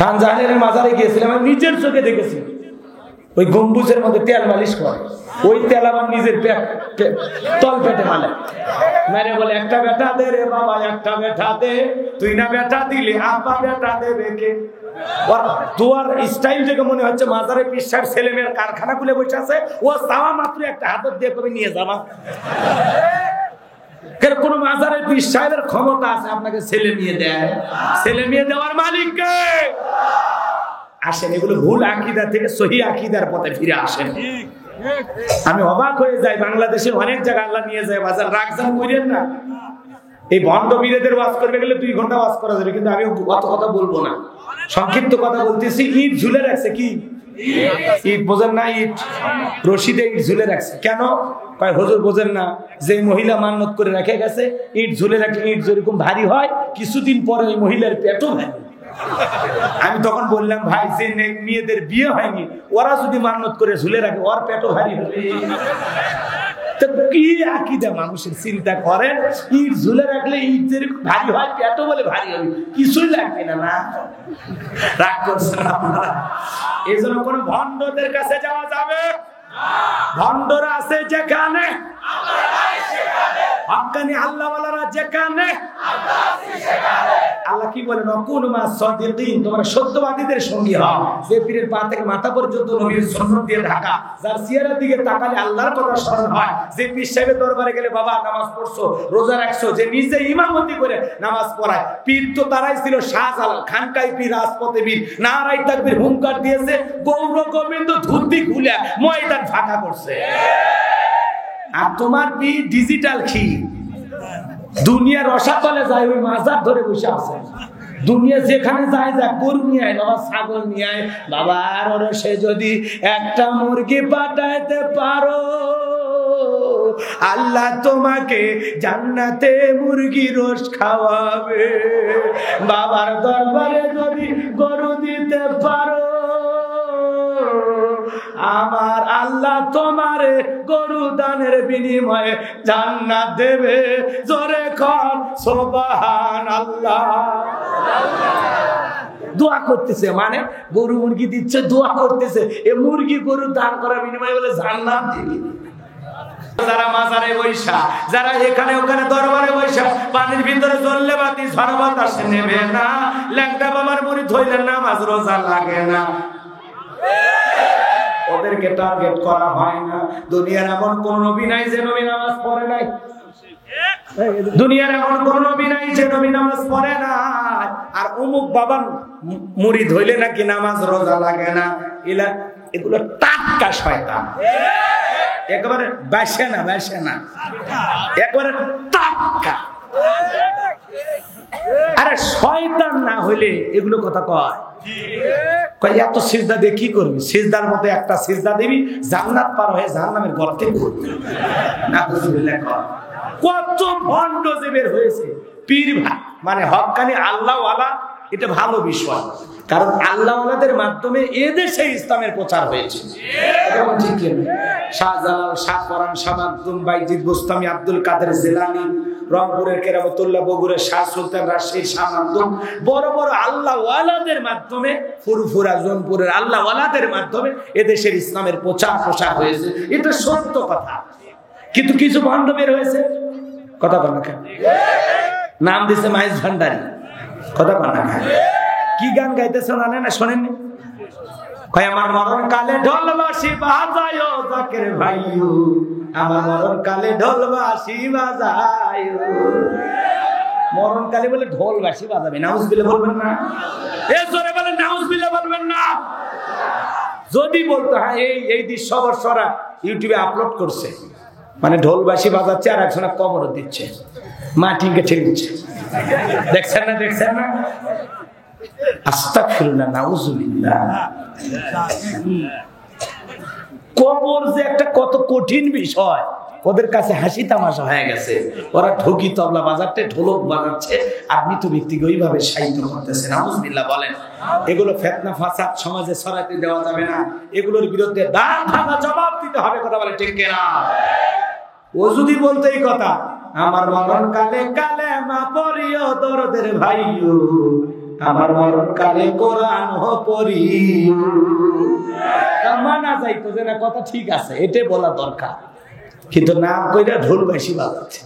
শাহজাহানের মাজারে গিয়েছিলাম, আমি নিজের চোখে দেখেছি ওই গম্বুজের মধ্যে তেল মালিশ করে, ওই তেল আমার নিজের তল পেটে মালে মেরে বলে, একটা বেটা দে রে বাবা, একটা বেটা দে, তুই না বেটা দিলি আপা বেটা দেবে কে? ওর দোয়ার স্টাইল থেকে মনে হচ্ছে মাজারে পিসার ছেলে মেয়ের কারখানা খুলে বসে আছে, ও চাওয়া মাত্র একটা হাত দিয়ে কবে নিয়ে যাবা। কোন মাজারের পীর সাহেবের ক্ষমতা আছে আপনাকে ছেলে মেয়ে দেয়? ছেলে মেয়ে দেওয়ার মালিক কে? আসেন, এগুলো ভুল আকীদা থেকে সহি আকীদার পথে ফিরে আসেন। আমি অবাক হয়ে যাই, বাংলাদেশের অনেক জায়গা আল্লাহ নিয়ে যায়, বাজার রাগজান করেন না। এই ভণ্ড বীরেদের ওয়াজ করবে গেলে 2 ঘন্টা ওয়াজ করা যাবে, কিন্তু আমি অত কথা বলবো না, সংক্ষিপ্ত কথা বলতেছি। ইট ঝুলে রাখছে, কি ইট বোঝেন না? ইট রশিদে ইট ঝুলে রাখছে কেন? কয় হুজুর বোঝেন না, যে মহিলা মান্নত করে রেখে গেছে, ইট ঝুলে রাখলে ইট যেরকম ভারী হয়, কিছুদিন পরে ওই মহিলার পেটও ভারী। আমি তখন বললাম, ভাই যে মেয়েদের বিয়ে হয়নি ওরা যদি মান্নত করে ঝুলে রাখে, ওর পেটও ভারী হবে। কি আকীদা মানুষের, চিন্তা করেন। ইট ঝুলে রাখলে ইট যেরকম ভারী হয়, পেটও বলে ভারী হবে, কিছুই লাগবে না। না রাগ করছেন আপনারা? এই জন্য কোন ভণ্ডদের কাছে যাওয়া যাবে? ভণ্ডরা আছে যেখানে, হক্কানি আল্লাহওয়ালারা যেখানে, আল্লাহ কি বলেন? তোমরা সত্যবাদীদের সঙ্গী হও। যে পীরের পা থেকে মাথা পর্যন্ত নবীর সুন্নাত দিয়ে ঢাকা, যার চেহারার দিকে তাকালে আল্লাহর কথা স্মরণ হয়, যে পীর সাহেবের দরবারে গেলে বাবা নামাজ পড়ছো, রোজা রাখছো, যে নিজে ইমামতি করে নামাজ পড়ায়। পীর তো তারাই ছিল, শাহজালাল, খানকাই পীর, রাজপথে পীর, নারাই তাকবীর হুঙ্কার দিয়েছে, গৌর গোবিন্দ ধুতি খুলে ময়দান ফাঁকা করছে। আর তোমার পীর ডিজিটাল কি? দুনিয়ার রসাতলে যায়, ওই মাজার ধরে বসে আছে। দুনিয়া যেখানে যায়, যা গরু নিয়ে আয় বাবা, ছাগল নিয়ে আয় বাবা, আর ওরা সে যদি একটা মুরগি পাঠাইতে পারো, আল্লাহ তোমাকে জান্নাতে মুরগি রোজ খাওয়াবে। বাবার দরবারে যদি গরু দিতে পারো, আমার আল্লাহ তোমারে গরু দানের বিনিময়ে জান্নাত দেবে। জোরে কর সুবহানাল্লাহ। দোয়া করতেছে, মানে গরু মুরগি দিচ্ছে, দোয়া করতেছে, এ মুরগি গরু দান করার বিনিময়ে বলে জান্নাত দিবি। যারা মাজারে বৈশা, যারা এখানে ওখানে দরবারে বৈশা, পানির ভিতরে জ্বললে বাতি ঝড় বাতাস নেবে না, ল্যাংটা বাবার মুরিদ হইলে নামাজ রোজা লাগে না, ওদেরকে টার্গেট করা হয় না। দুনিয়ার এমন কোন নবী নাই যে নবী নামাজ পড়ে নাই। দুনিয়ার এমন কোন নবী নাই যে নবী নামাজ পড়ে না। আর অমুক বাবার মুরিদ হইলে নাকি নামাজ রোজা লাগে না, এগুলো টাটকা শয়তান, একেবারে বাসে না, একেবারে টাটকা। আরে শয়তান না হইলে এগুলো কথা কয়? এত সিজদা দিয়ে কি করবি? সিজদার মধ্যে একটা সিজদা দিবি, জান্নাত পার হয়ে জাহান্নামের গর্তে পড়বি। কত ভণ্ড যে বের হয়েছে। পীর মানে হক্কানি আল্লাহওয়ালা, এটা ভালো বিষয়, কারণ আল্লাহওয়ালাদের মাধ্যমে এদেশে ইসলামের প্রচার হয়েছে। শাহজালাল, শাহ পরান, শাহ মাকদুম, বাইজিদ বোস্তামি, আব্দুল কাদের জিলানী, রংপুরের কেরামতুল্লাহ, বগুড়ার শাহ সুলতান, রাজশাহীর শাহ মাকদুম, বড় বড় আল্লাহওয়ালাদের মাধ্যমে, ফুরফুরা জোনপুরের আল্লাহওয়ালাদের মাধ্যমে এদেশের ইসলামের প্রচার প্রসার হয়েছে। এটা সত্য কথা। কিন্তু কিছু ভণ্ড বের হয়েছে, কথা বল না কেন? নাম দিছে মাইজ ভান্ডারী, কথা বল না কেন? কি গান গাইতেছে জানেন না? শোনেননি? কয় আমার মরণ কালে ঢোলবাসি বাজায় জাকের ভাইও, আমার মরণ কালে ঢোলবাসি বাজায়। মরণ কালে বলে ঢোলবাসি বাজাবে, নাউজুবিল্লাহ বলবেন না? এ জোরে বলে নাউজুবিল্লাহ বলবেন না? যদি বলতো হ্যাঁ, এই দৃশ্যবর্ষরা ইউটিউবে আপলোড করছে, মানে ঢোলবাসি বাজাচ্ছে আর একজনের কবর দিচ্ছে, মাটি গেছে দিচ্ছে, দেখছেন না? আস্তাগফিরুল্লাহ, নাউজুবিল্লাহ। কবর যে একটা কত কঠিন বিষয়, ওদের কাছে হাসি তামাশা হয়ে গেছে। ওরা ঢোকি তবলা বাজাচ্ছে, ঢোলক বাজাচ্ছে, আর মৃত ব্যক্তিকে ওইভাবে সাহিত্য করতেছে। নাউজুবিল্লাহ বলেন। এগুলো ফিতনা ফাসাদ সমাজে ছড়াতে দেওয়া যাবে না, এগুলোর বিরুদ্ধে দাঁত ভাঙা জবাব দিতে হবে। কথা বলে ঠিক কিনা? ও যদি বলতো এই কথা, আমার মরণ কালে কালেমা পড়িও দরদের ভাইও, আমার মরণকালে কোরআন পড়িও। মানা যাইতো যে না কথা ঠিক আছে, এটাই বলা দরকার, কিন্তু নাম কইরা ঢোল বেশি বাজাচ্ছে।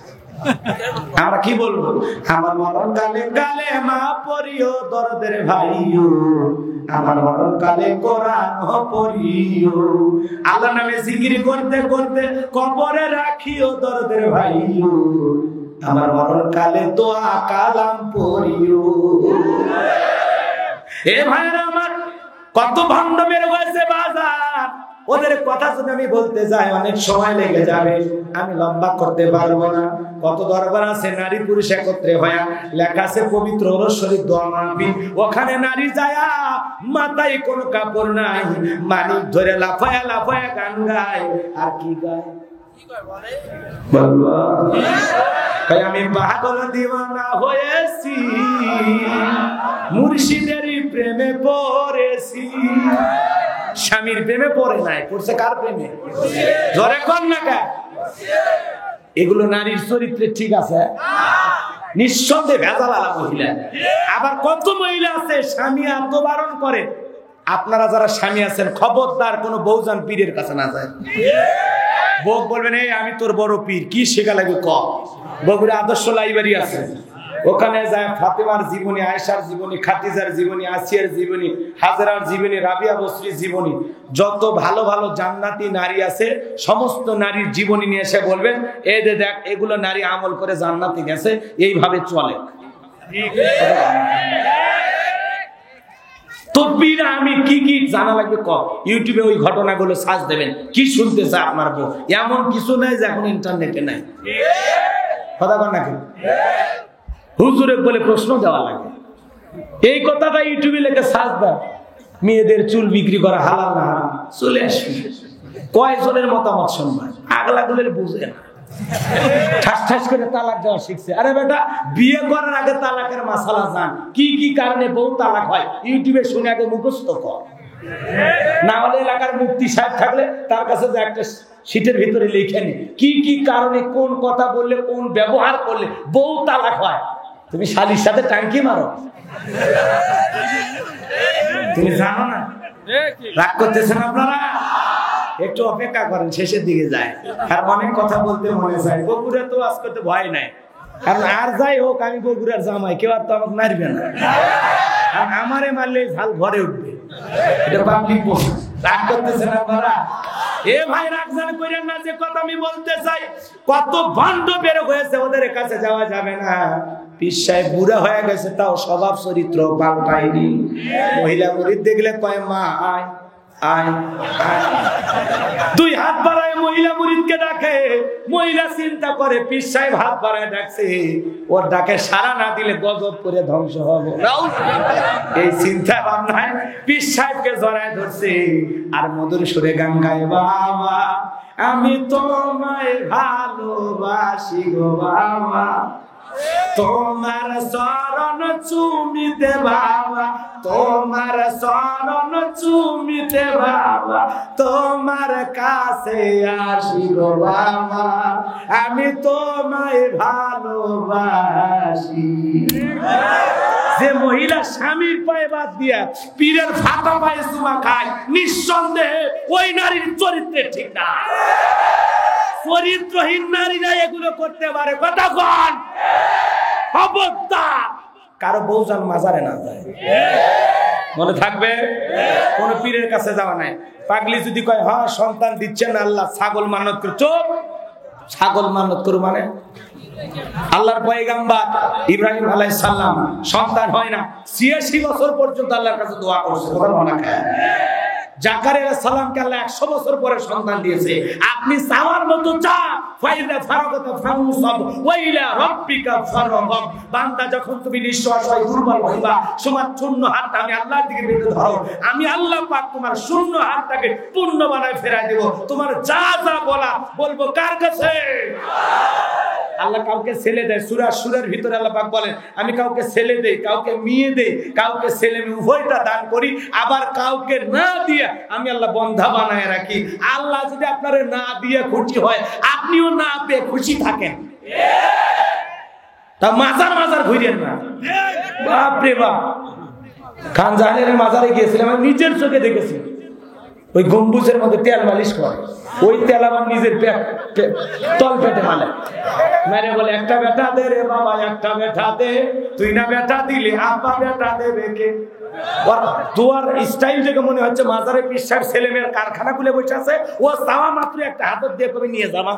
আমরা কি বলবো? আমার মরণকালে কালেমা পড়িও দরদের ভাইও, আমার মরণকালে কোরআন পড়িও। আল্লাহর নামে জিকির করতে করতে কবরে রাখিও দরদের ভাইও, আমার মরণকালে দোয়া কালাম পড়িও। এ ভাইরা আমার, কত ভণ্ড বের হয়েছে বাজার, ওদের কথা যদি আমি বলতে যাই অনেক সময় লেগে যাবে, আমি লম্বা করতে পারবো না। কত দরবার আছে নারী পুরুষ একত্রে হয়া, লেখা আছে পবিত্র শরীফ দোয়া মাহফিল, ওখানে নারী যায়া মাথায় কোনো কাপড় নাই, মানিক ধরে লাফায়া লাফায়া গান গায়। আর কি গায়? আমি পাগল দিওয়ানা হয়েছি, মুর্শিদেরই প্রেমে পড়েছি। স্বামীর প্রেমে পড়ে নাই, পড়ছে কার প্রেমে? জোরে কর না কা? এগুলো নারীর চরিত্রে ঠিক আছে? নিঃসন্দেহে ভেজাল আলা মহিলা। আবার কত মহিলা আছে স্বামী আত্মবারণ করে। আপনারা যারা স্বামী আছেন, খবরদার কোনো বউজান পীরের কাছে না যায়। বউ বলবেন এই আমি তোর বড় পীর, কি শেখা লাগবে ক। বগুড়া আদর্শ লাইব্রেরি আছে, ওখানে যায় ফাতেমার জীবনী, আয়েশার জীবনী, খাদিজার জীবনী, আসিয়ার জীবনী, হাজরার জীবনী, রাবিয়া বসরির জীবনী, যত ভালো ভালো জান্নাতি নারী আছে সমস্ত নারীর জীবনী নিয়ে এসে বলবেন এই যে দেখ এগুলো নারী আমল করে জান্নাতে গেছে, এইভাবে চলে। তো পীর আমি কি কি জানা লাগবে ক, ইউটিউবে ওই ঘটনাগুলো সার্চ দেবেন, কি শুনতে চায় আপনার বউ। এমন কিছু নাই যে এখন ইন্টারনেটে নাই, কথা বল নাকি? হুজুরে বলে প্রশ্ন দেওয়া লাগে, এই কথাটা ইউটিউবে লেখে সার্চ দাও, মেয়েদের চুল বিক্রি করা হালাল না হারাম, চলে আসবে। কয়জনের মতামত শুনবেন? আগলাগুলোর বুঝে না, ঠাস ঠাস করে তালাক দেওয়া শিখছে। আরে বেটা, বিয়ে করার আগে তালাকের মাসালা জান, কি কি কারণে বউ তালাক হয় ইউটিউবে শুনে আগে মুখস্থ কর। না হলে এলাকার মুফতি সাহেব থাকলে তার কাছে যে একটা শীটের ভিতরে লিখে নি কি কি কারণে কোন কথা বললে কোন ব্যবহার করলে বউ তালাক হয়। তুমি শালির সাথে টাঙ্কি মারো, তুমি জানো না? রাগ করতেছেন আপনারা? একটু অপেক্ষা করেন, শেষের দিকে যায়। আর অনেক কথা বলতে মনে চায়। বগুড়া তো আজ করতে ভয় নাই, কারণ আর যাই হোক আমি বগুড়ার জামাই, কেউ আর তো আমাকে মারবে না। আর আমারে মারলে ঝাল ঘরে উঠবে, এটা পাবলিক পোস্ট। রাগ করতেছেন আপনারা? এ ভাই রাগ জান কইরেন না, যে কথা আমি বলতে চাই, কত ভণ্ড বের হয়েছে, ওদের কাছে যাওয়া যাবে না। পীর সাহেব বুড়া হয়ে গেছে, তাও স্বভাব চরিত্র পাল্টায়নি। মহিলা মুরিদ দেখলে কয় মা আয় আয় আয়, দুই হাত বাড়ায় মহিলা মুরিদকে ডাকে। মহিলা চিন্তা করে পীর সাহেব হাত বাড়ায় ডাকছে, ওর ডাকে সাড়া না দিলে গজব করে ধ্বংস হবে। এই চিন্তা ভাবনায় পীর সাহেবকে জড়ায় ধরছে আর মধুর সুরে গান গায়, বাবা আমি তোমায় ভালোবাসি গো বাবা, তোমার শরণ চুমিতে বাবা, তোমার শরণ চুমিতে বাবা, তোমার কাছে আসি গো বাবা, আমি তোমায় ভালোবাসি। যে মহিলা স্বামীর পায়ে বাদ দিয়া পীরের ফাটা পায়ে চুমা খায়, নিঃসন্দেহে ওই নারীর চরিত্রে ঠিক না। চরিত্রহীন নারীরা এগুলো করতে পারে, কথা কন খবরদার। কারো বউজান মাজারে না যায়, মনে থাকবে। কোন পীরের কাছে যাওয়া নাই। পাগলি যদি কয় হ্যাঁ সন্তান দিচ্ছেন আল্লাহ, ছাগল মানত করে, চোখ ছাগল মানত করো মানে? আল্লাহর পয়গাম্বার ইব্রাহিম আলাইহিস সালাম সন্তান হয় না, ৮৬ বছর পর্যন্ত আল্লাহর কাছে দোয়া করছে, কথা মনে রাখেন। জাকারিয়া আলাইহিস সালামকে আল্লাহ ১০০ বছর পরে সন্তান দিয়েছে। আপনি চাওয়ার মতো চান, ফাইদা ফারাগাতা ফানসাব ওয়া ইলা রাব্বিকা ফারগাব। বান্দা যখন তুমি নিঃশ্বাস হয় দুর্বল হইবা, তোমার শূন্য হাতটা আমি আল্লাহর দিকে বেঁধে ধরো, আমি আল্লাহ পাক তোমার শূন্য হাতটাকে পূর্ণ বানায় ফেরায় দেব। তোমার যা যা বলা বলবো কার কাছে? আল্লাহ কাউকে ছেলে দেয়, সূরার ভিতরে আল্লাহ পাক বলেন আমি কাউকে ছেলে দেই, কাউকে মেয়ে দেই, কাউকে ছেলে মেয়ে উভয়টা দান করি, আবার কাউকে না দিয়ে আমি আল্লাহ বন্ধা বানায় রাখি। আল্লাহ যদি আপনারে না দিয়ে খুশি হয়, আপনিও না পেয়ে খুশি থাকেন। তা মাজার মাজার ঘুরিয়েন না, বাপ রে বাপ। খান জাহানের মাজারে গিয়েছিলাম, আমি নিজের চোখে দেখেছি ওই গম্বুজের মধ্যে তেল মালিশ করে, ওই তেল আমার নিজের তল পেটে মালে মেরে বলে, একটা বেটা দে রে বাবা, একটা বেটা দে, তুই না বেটা দিলি আব্বা বেটা দেবে কে? তোর স্টাইল থেকে মনে হচ্ছে মাজারে পীর সাহেব ছেলে মেয়ের কারখানা খুলে বসে আছে, ও চাওয়া মাত্র একটা হাতত দিয়ে কবে নিয়ে যাবা।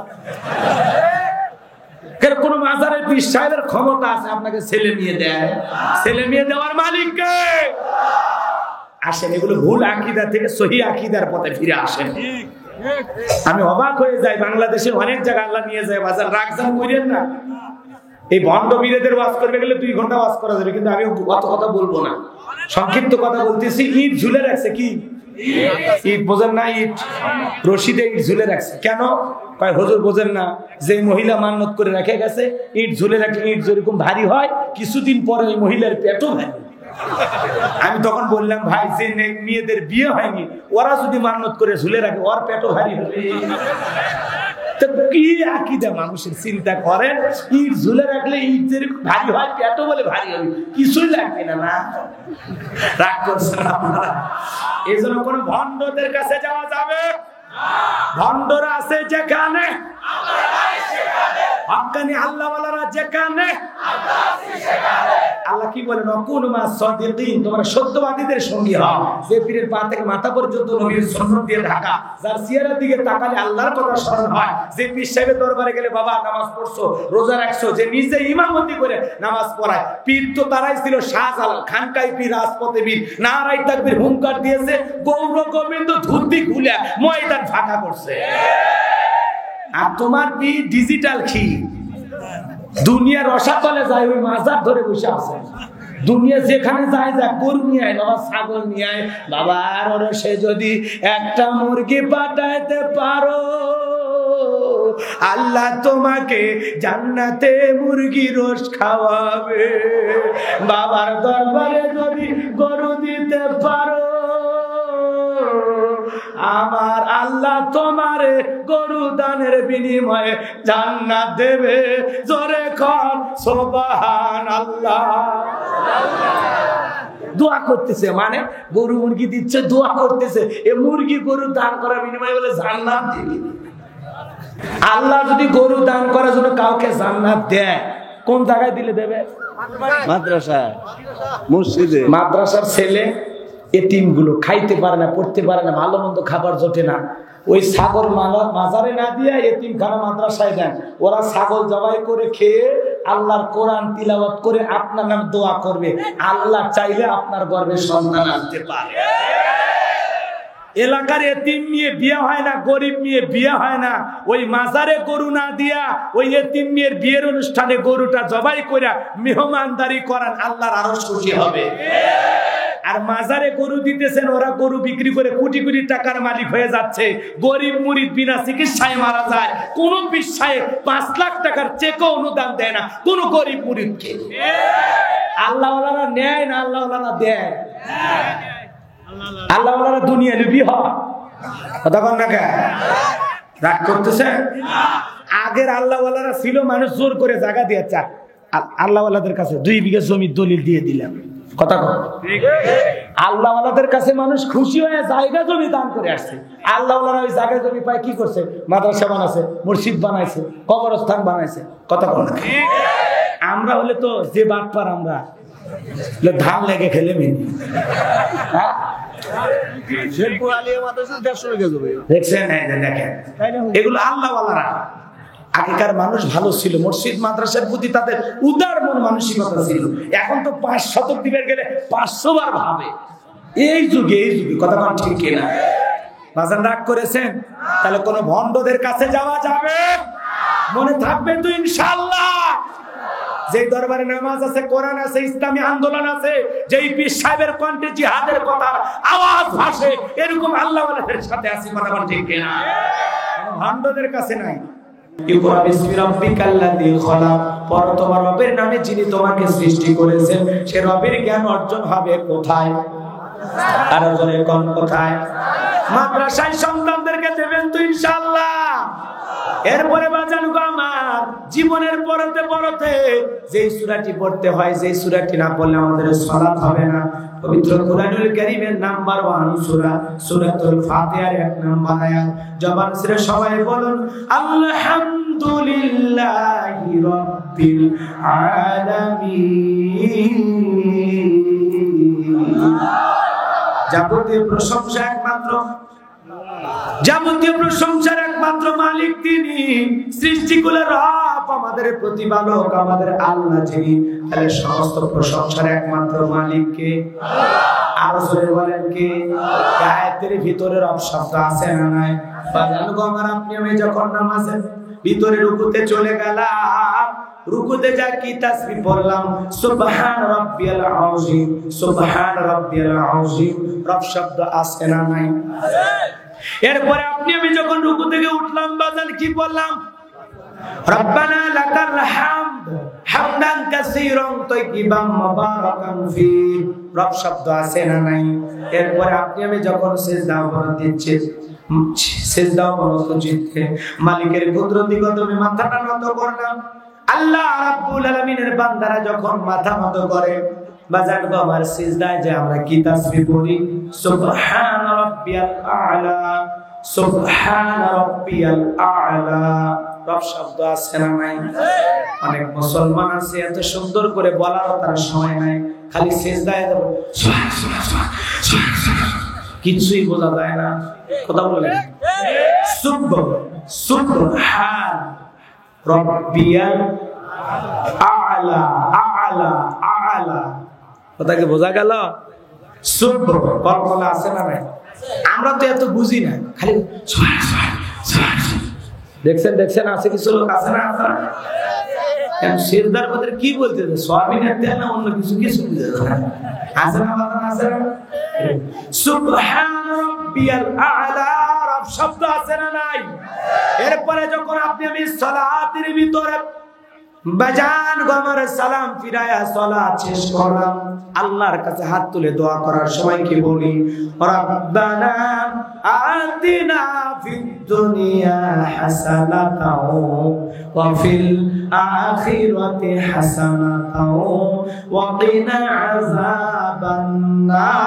কোন মাজারের পীর সাহেবের ক্ষমতা আছে আপনাকে ছেলে মেয়ে দেয়? ছেলে মেয়ে দেওয়ার মালিক কে? আসেন, এগুলো ভুল আকীদা থেকে সহি আকীদার পথে ফিরে আসেন। আমি অবাক হয়ে যাই, বাংলাদেশের অনেক জায়গায় আল্লাহ নিয়ে যায়, বাজার রাগজান করেন না। এই ভণ্ড বীরেদের ওয়াজ করবে গেলে 2 ঘন্টা ওয়াজ করা যাবে, কিন্তু আমি অত কথা বলবো না, সংক্ষিপ্ত কথা বলতেছি। ইট ঝুলে রাখছে, কি ইট বোঝেন না? ইট রশিদে ইট ঝুলে রাখছে কেন? কয় হুজুর বোঝেন না, যে মহিলা মান্নত করে রেখে গেছে, ইট ঝুলে রাখলে ইট যেরকম ভারী হয়, কিছুদিন পরে ওই মহিলার পেটও ভারী। আমি তখন বললাম, ভাই যে মেয়েদের বিয়ে হয়নি ওরা যদি মান্নত করে ঝুলে রাখে, ওর পেটও ভারী হবে। কি আকীদা মানুষের, চিন্তা করেন। ইট ঝুলে রাখলে ইট যেরকম ভারী হয়, পেটও বলে ভারী হবে, কিছুই লাগবে না। না রাগ করছেন আপনারা? এই জন্য কোন ভণ্ডদের কাছে যাওয়া যাবে? ভণ্ডরা আছে যেখানে, হক্কানি আল্লাহওয়ালারা যেখানে, আল্লাহ কি বলেন? অকুন মা সাদিকিন, তোমরা সত্যবাদীদের সঙ্গী হও। যে পীরের পা থেকে মাথা পর্যন্ত নবীর সুন্নাত দিয়ে ঢাকা, যার চেহারার দিকে তাকালে আল্লাহর কথা স্মরণ হয়, যে পীর সাহেবের দরবারে গেলে বাবা নামাজ পড়ছো, রোজা রাখছো, যে নিজে ইমামতি করে নামাজ পড়ায়। পীর তো তারাই ছিল শাহজালাল, খানকাই পীর, রাজপথে পীর, নারাই তাকবীর হুঙ্কার দিয়েছে, গৌর গোবিন্দ ধুতি খুলে ময়দান ফাঁকা করছে। আর তোমার পীর ডিজিটাল খি, দুনিয়ার রসাতলে যায়, ওই মাজার ধরে বসে আছে। দুনিয়া যেখানে যায়, যা গরু নিয়ে আয় বাবা, ছাগল নিয়ে আয় বাবা, আর ওরা সে যদি একটা মুরগি পাঠাইতে পারো, আল্লাহ তোমাকে জান্নাতে মুরগি রোজ খাওয়াবে। বাবার দরবারে যদি গরু দিতে পারো, আমার আল্লাহ তোমারে গরু দানের বিনিময়ে জান্নাত দেবে। জোরে কর সুবহানাল্লাহ। দোয়া করতেছে, মানে গরু মুরগি দিচ্ছে, দোয়া করতেছে, এ মুরগি গরু দান করার বিনিময়ে বলে জান্নাত দিবে। আল্লাহ যদি গরু দান করার জন্য কাউকে জান্নাত দেয়, কোন জায়গায় দিলে দেবে? মাদ্রাসা, মসজিদে। মাদ্রাসার ছেলে এতিম গুলো খাইতে পারে না, পড়তে পারে না, ভালো মন্দ খাবার জোটে না, ওই ছাগল মাজারে না দিয়ে এতিম খানা মাদ্রাসায় দেন। ওরা ছাগল জবাই করে খেয়ে আল্লাহর কোরআন তিলাওয়াত করে আপনার নামে দোয়া করবে। আল্লাহ চাইলে আপনার গর্ভে সন্তান আনতে পারে। এলাকার এতিম মেয়ে বিয়ে হয় না, গরিব মেয়ে বিয়ে হয় না, ওই মাজারে গরু না দিয়া ওই এতিম মেয়ের বিয়ের অনুষ্ঠানে গরুটা জবাই করে মেহমানদারি করান, আল্লাহর আরো খুশি হবে। আর মাজারে গরু দিতেছেন, ওরা গরু বিক্রি করে কোটি কোটি টাকার মালিক হয়ে যাচ্ছে। গরিব মুরিদ বিনা চিকিৎসায় মারা যায়। কোন বিশ্বাসে 5 লাখ টাকার চেকও অনুদান দেয় না কোন গরিব মুরিদকে। আল্লাহওয়ালারা নেয় না, আল্লাহওয়ালারা দেয়। আল্লাহওয়ালারা দুনিয়া লুবি হয়, তখন না কেন রাগ করতেছে? আগের আল্লাহওয়ালারা ছিল মানুষ জোর করে জায়গা দিয়ে চা, আল্লাহওয়ালাদের কাছে 2 বিঘা জমি দলিল দিয়ে দিলাম। কথা কর, আল্লাহওয়ালাদের কাছে মানুষ খুশি হয়ে জায়গা জমি দান করে আসছে। আল্লাহওয়ালারা ওই জায়গা জমি পায় কি করছে? মাদ্রাসা বানাইছে, মসজিদ বানাইছে, কবরস্থান বানাইছে। কথা কর। আমরা হলে তো যে বাটপার, আমরা ধান লেগে খেলে মিনি। দেখছেন, এগুলো আল্লাহওয়ালারা। আগেকার মানুষ ভালো ছিল, মসজিদ মাদ্রাসার প্রতি তাদের উদার মন মানসিকতা ছিল। এখন তো 5 শতক দিবের গেলে 500 বার ভাবে। এই যুগে কথা বল ঠিক কিনা? বাজান রাগ করেছেন? তাহলে কোন ভণ্ডদের কাছে যাওয়া যাবে? মনে থাকবে তো ইনশাআল্লাহ। যে দরবারে নামাজ আছে, কোরআন আছে, ইসলামী আন্দোলন আছে, যেই পীর সাহেবের কণ্ঠে জিহাদের কথা আওয়াজ ভাসে, এরকম আল্লাহওয়ালাদের সাথে আছে। কথা বল ঠিক কিনা? ভণ্ডদের কাছে নাই। তোমার রবের নামে যিনি তোমাকে সৃষ্টি করেছেন, সে রবের জ্ঞান অর্জন হবে কোথায়? আর কোথায়? মাদ্রাসায় সন্তানদেরকে দেবেন তো ইনশাআল্লাহ। এরপরে বাজান গো আমার, জীবনের পরতে পরতে যেই সূরাটি পড়তে হয়, যেই সূরাটি না পড়লে আমাদের সালাত হবে না। পবিত্র কুরআনুল কারীমের নাম্বার 1 সূরা সূরাতুল ফাতিহার 1 নাম্বার আয়াত। জবান ছেড়ে সবাই বলুন আলহামদুলিল্লাহি রাব্বিল আলামিন। যাবতীয় প্রশংসা একমাত্র মালিক তিনি, সৃষ্টিকুলের রব, আমাদের প্রতিপালক, আমাদের আল্লাহ যিনি। তাহলে সমস্ত প্রশংসার একমাত্র মালিক কে? আরো জোরে বলেন কে? আয়াতের ভিতরে রব শব্দ আছে না নাই? বাজানো আমার আপনি আমি যখন নামাজের ভিতরে রুকুতে চলে গেলাম, রুকুতে যা কি তাসবিহ পড়লাম, সুবহান রাব্বিয়াল আযীম, সুবহান রাব্বিয়াল আযীম, রব শব্দ আছে না নাই? এরপরে আপনি আমি যখন রুকু থেকে উঠলাম, বাজান কি বললাম? রব্বানা লাকাল হামদ হামদান কাসীরান তাইয়িবান মুবারাকান ফি, রব শব্দ আছে না নাই? এরপরে আপনি আমি যখন সিজদা অবনত দিচ্ছি, সিজদা অবনত চিত্তে মালিকের কুদরতি কদমে মাথাটা নত করলাম, আল্লাহ রাব্বুল আলামিনের বান্দারা যখন মাথা নত করে, বাজান গো আমার সিজদায় যে আমরা কি তাসবিহ পড়ি, সুবহান রাব্বিয়াল আ'লা, সুবহান রাব্বিয়াল আ'লা, রব শব্দ আছে না নাই? অনেক মুসলমান আছে এত সুন্দর করে বলারও তার সময় নাই, খালি সিজদায় দেব কিছুই বোঝা যায় না। কথা বলেন সুবহান রাব্বিয়াল আ'লা, আ'লা, আ'লা, কথা কি বোঝা গেল? কল্পনা আছে না নাই? আমরা তো এত বুঝি না, খালি দেখছেন আছে কিছু লোক আছে না? সিজদার মধ্যে কি বলতেছে, সোয়াবিনের তেল না অন্য কিছু আছে না? আছে না? সুবহান রাব্বিয়াল আ'লা, রব শব্দ আছে না নাই? এরপরে যখন আপনি আমি সালাতের ভিতরে বাজান গমর সালাম ফিরায়া সালাত শেষ করলাম, আল্লাহর কাছে হাত তুলে দোয়া করার সময় কি বলি? রব্বানা আতিনা ফিদ দুনিয়া হাসানাতাও ওয়া ফিল আখিরাতি হাসানাতাও ওয়া কিনা আযাবান নার।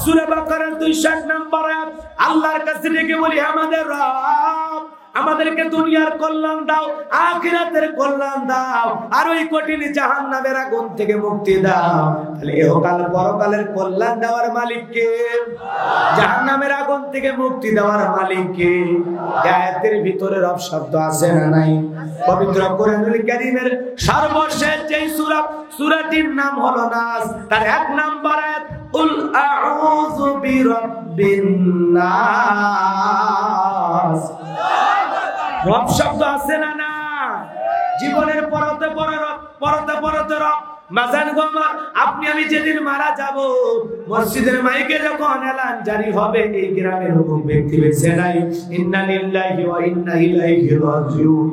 সূরা বাকারার 260 নম্বর আয়াত। আল্লাহর কাছে ডেকে বলি, আমাদের রব আমাদেরকে দুনিয়ার কল্যাণ দাও, আখিরাতের কল্যাণ দাও, আর ওই কঠিন জাহান্নামের আগুন থেকে মুক্তি দাও। তাহলে ইহকাল পরকালের কল্যাণ দেওয়ার মালিক কে? জাহান্নামের আগুন থেকে মুক্তি দেওয়ার মালিক কে? আয়াতের ভিতরে রব শব্দ আছে না নাই? পবিত্র কোরআনুল কারীমের সর্বশেষ যেই সূরা, সূরাটির নাম হলো নাস, তার 1 নাম্বার আয়াত, কুল আউযু বিরাব্বিন নাস। রব শব্দ আছে না না? জীবনের পরতে পরতে রব। মাজান গো আমার, আপনি আমি যেদিন মারা যাব, মসজিদের মাইকে যখন এলান জারি হবে, এই গ্রামের কোন ব্যক্তি বেঁচে নাই, ইন্না লিল্লাহি ওয়া ইন্না ইলাইহি রাজিউন।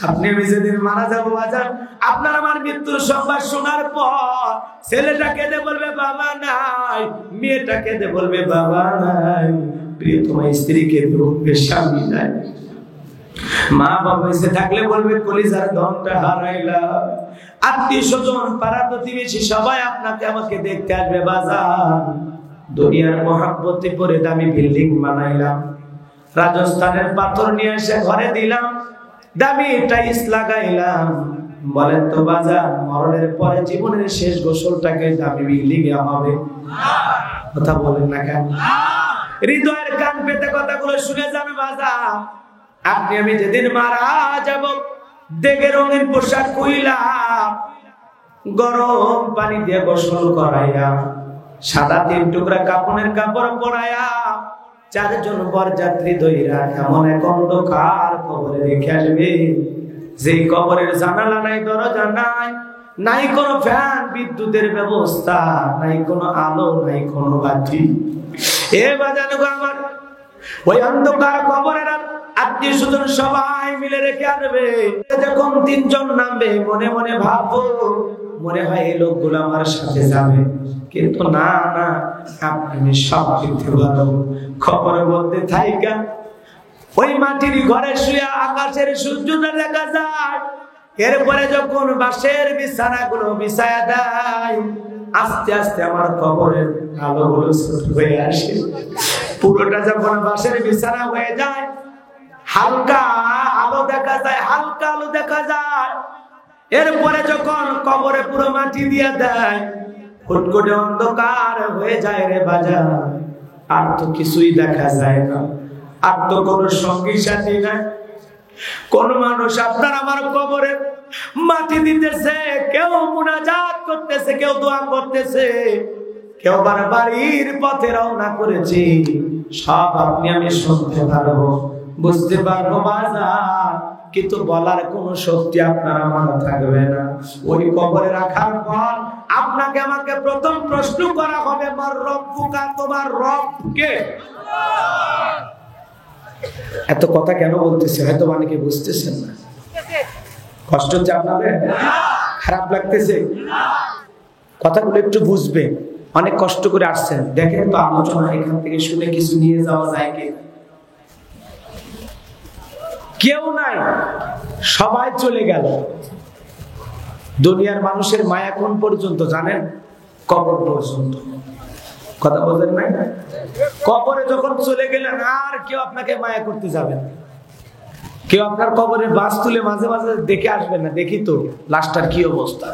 আপনি আমি যেদিন মারা যাব বাজান, আপনার আমার মৃত্যুর সংবাদ শোনার পর ছেলেটা কেঁদে বলবে বাবা নাই, মেয়েটা কেঁদে বলবে বাবা নাই, প্রিয়তমা স্ত্রী কেঁদে বলবে স্বামী নাই, মা বাবা এসে থাকলে বলবে কলিজার ধনটা হারাইলাম, আত্মীয় স্বজন পাড়া প্রতিবেশী সবাই আপনাকে আমাকে দেখতে আসবে। বাজার দুনিয়ার মহাব্বতে পরে দামি বিল্ডিং বানাইলাম, রাজস্থানের পাথর নিয়ে এসে ঘরে দিলাম, দামি টাইলস লাগাইলাম, বলেন তো বাজার মরণের পরে জীবনের শেষ গোসলটাকে দামি বিল্ডিং এ হবে? কথা বলেন না কেন? হৃদয়ের কান পেতে কথাগুলো শুনে যাবে বাজার। আপনি আমি যেদিন মারা যাব, দেখে রঙিন পোশাক কইলা, গরম পানি দিয়ে গোসল করাইয়া, সাদা 3 টুকরা কাপড়ের কাপড় পরাইয়া, 4 জন বরযাত্রী দইরা এমন এক অন্ধকার কবরে রেখে আসবে, যেই কবরের জানালা নাই, দরজা নাই, নাই কোনো ফ্যান, বিদ্যুতের ব্যবস্থা নাই, কোনো আলো নাই, কোনো বাতি। এ বাজানো আমার ওই অন্ধকার কবরের আত্মীয় স্বজন সবাই মিলে রেখে আসবে। যখন 3 জন নামবে, মনে মনে ভাববো, মনে হয় এই লোকগুলো আমার সাথে যাবে, কিন্তু না না, আপনি সব দেখতে ভালো খবর বলতে থাইকা ওই মাটির ঘরে শুয়ে আকাশের সূর্যটা দেখা যায়। এরপরে যখন বাঁশের বিছানাগুলো বিছায়া দেয়, আস্তে আস্তে আমার কবরের আলোগুলো ছোট হয়ে আসে। পুরোটা যখন বাঁশের বিছানা হয়ে যায়, হালকা আলো দেখা যায়, হালকা আলো দেখা যায়। এরপরে যখন কবরে পুরো মাটি দিয়ে দেয়, কুটকুটে অন্ধকার হয়ে যায় রে বাজার, আর তো কিছুই দেখা যায় না, আর তো কোনো সঙ্গী সাথী নাই। কোন মানুষ আপনার আমার কবরে মাটি দিতেছে, কেউ মুনাজাত করতেছে, কেউ দোয়া করতেছে, কেউ বাড়ির পথে রওনা করেছে, সব আপনি আমি শুনতে পারবো, বুঝতে পারবো বাজার, কিন্তু বলার কোন শক্তি আপনার আমার থাকবে না। ওই কবরে রাখার পর আপনাকে আমাকে প্রথম প্রশ্ন করা হবে, মার রব্বুকা, তোমার রব কে? এত কথা কেন বলতেছে? হয়তো অনেকে বুঝতেছেন না। কষ্ট হচ্ছে আপনাদের? খারাপ লাগতেছে? কথাগুলো একটু বুঝবে। অনেক কষ্ট করে আসছেন, দেখেন তো আলোচনা এখান থেকে শুনে কিছু নিয়ে যাওয়া যায় কি? কেউ নাই, সবাই চলে গেল। দুনিয়ার মানুষের মায়া কোন পর্যন্ত জানেন? কবর পর্যন্ত। কথা বলেন নাই? কবরে যখন চলে গেলেন আর কেউ আপনাকে মায়া করতে যাবে না। কেউ আপনার কবরে বাস তুলে মাঝে মাঝে দেখে আসবে না, দেখি তো লাশটার কি অবস্থা,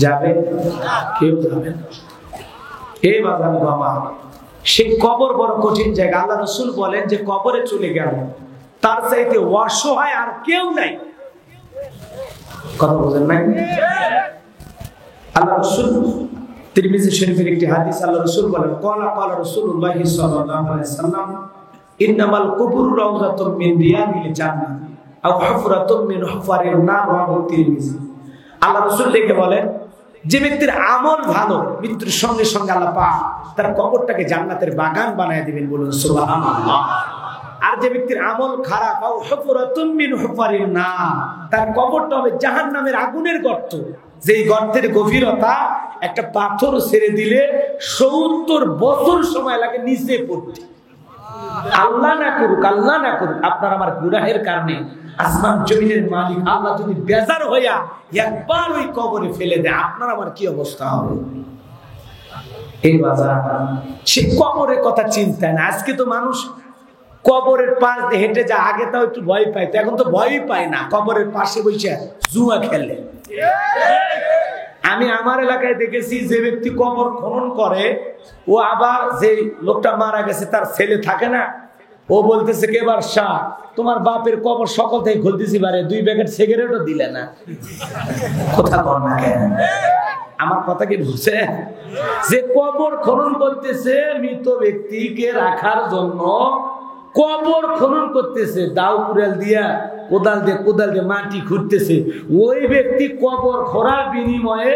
যাবে? কেউ যাবে না। এই বাজার বাবা, সেই কবর বড় কঠিন জায়গা। আল্লাহ রাসূল বলেন যে কবরে চলে গেল, তার চাইতে অসহায় আর কেউ নাই। কথা বলেন নাই? আল্লাহ রাসূল তিরমিজি শরীফের একটি হাদিস, আল্লাহ রাসূল বলেন, ক্বালা ক্বালা রাসূলুল্লাহ সাল্লাল্লাহু আলাইহি ওয়াসাল্লাম, ইন্নামাল কুবুর রাউযাতুম মিন রিয়াদিল জান্নাহ আও হুফরাতুম মিন হুফারিন নার। রাওয়াহু তিরমিজি। আল্লাহ রাসূল দেখে বলেন, যে ব্যক্তির আমল ভালো, মৃত্যুর সঙ্গে সঙ্গে আল্লাহ পাক তার কবরটাকে জান্নাতের বাগান বানায় দিবেন, বলুন সুবহানাল্লাহ। আর যে ব্যক্তির আমল খারাপ, আও হুফরাতুম মিন হুফারিন নার, তার কবরটা হবে জাহান্নামের আগুনের গর্ত, যেই গর্তের গভীরতা একটা পাথর ছেড়ে দিলে 70 বছর সময় লাগে নিচে পড়তে। আল্লাহ না করুক, আল্লাহ না করুক, আপনার আমার গুনাহের কারণে আসমান জমিনের মালিক আল্লাহ যদি বেজার হইয়া একবার ওই কবরে ফেলে দেয়, আপনার আমার কি অবস্থা হবে? এই বাজার, সে কবরের কথা চিন্তা না। আজকে তো মানুষ কবরের পাশ দিয়ে হেঁটে যায়, আগে তাও একটু ভয় পাইতো, এখন তো ভয়ই পায় না। কবরের পাশে বসে জুয়া খেলে। আমি আমার এলাকায় দেখেছি, যে ব্যক্তি কবর খনন করে, ও আবার যে লোকটা মারা গেছে তার ছেলে থাকে না, ও বলতেছে কে বাদশা, তোমার বাপের কবর সকাল থেকে খুলতেছি, বারে 2 প্যাকেট সিগারেটও দিলে না। কথা বল না কেন? আমার কথা কি বুঝছে? যে কবর খনন করতেছে, মৃত ব্যক্তিকে রাখার জন্য কবর খনন করতেছে, দাও কুড়াল দিয়া কোদাল দিয়ে মাটি খুঁড়তেছে, ওই ব্যক্তি কবর খোঁড়ার বিনিময়ে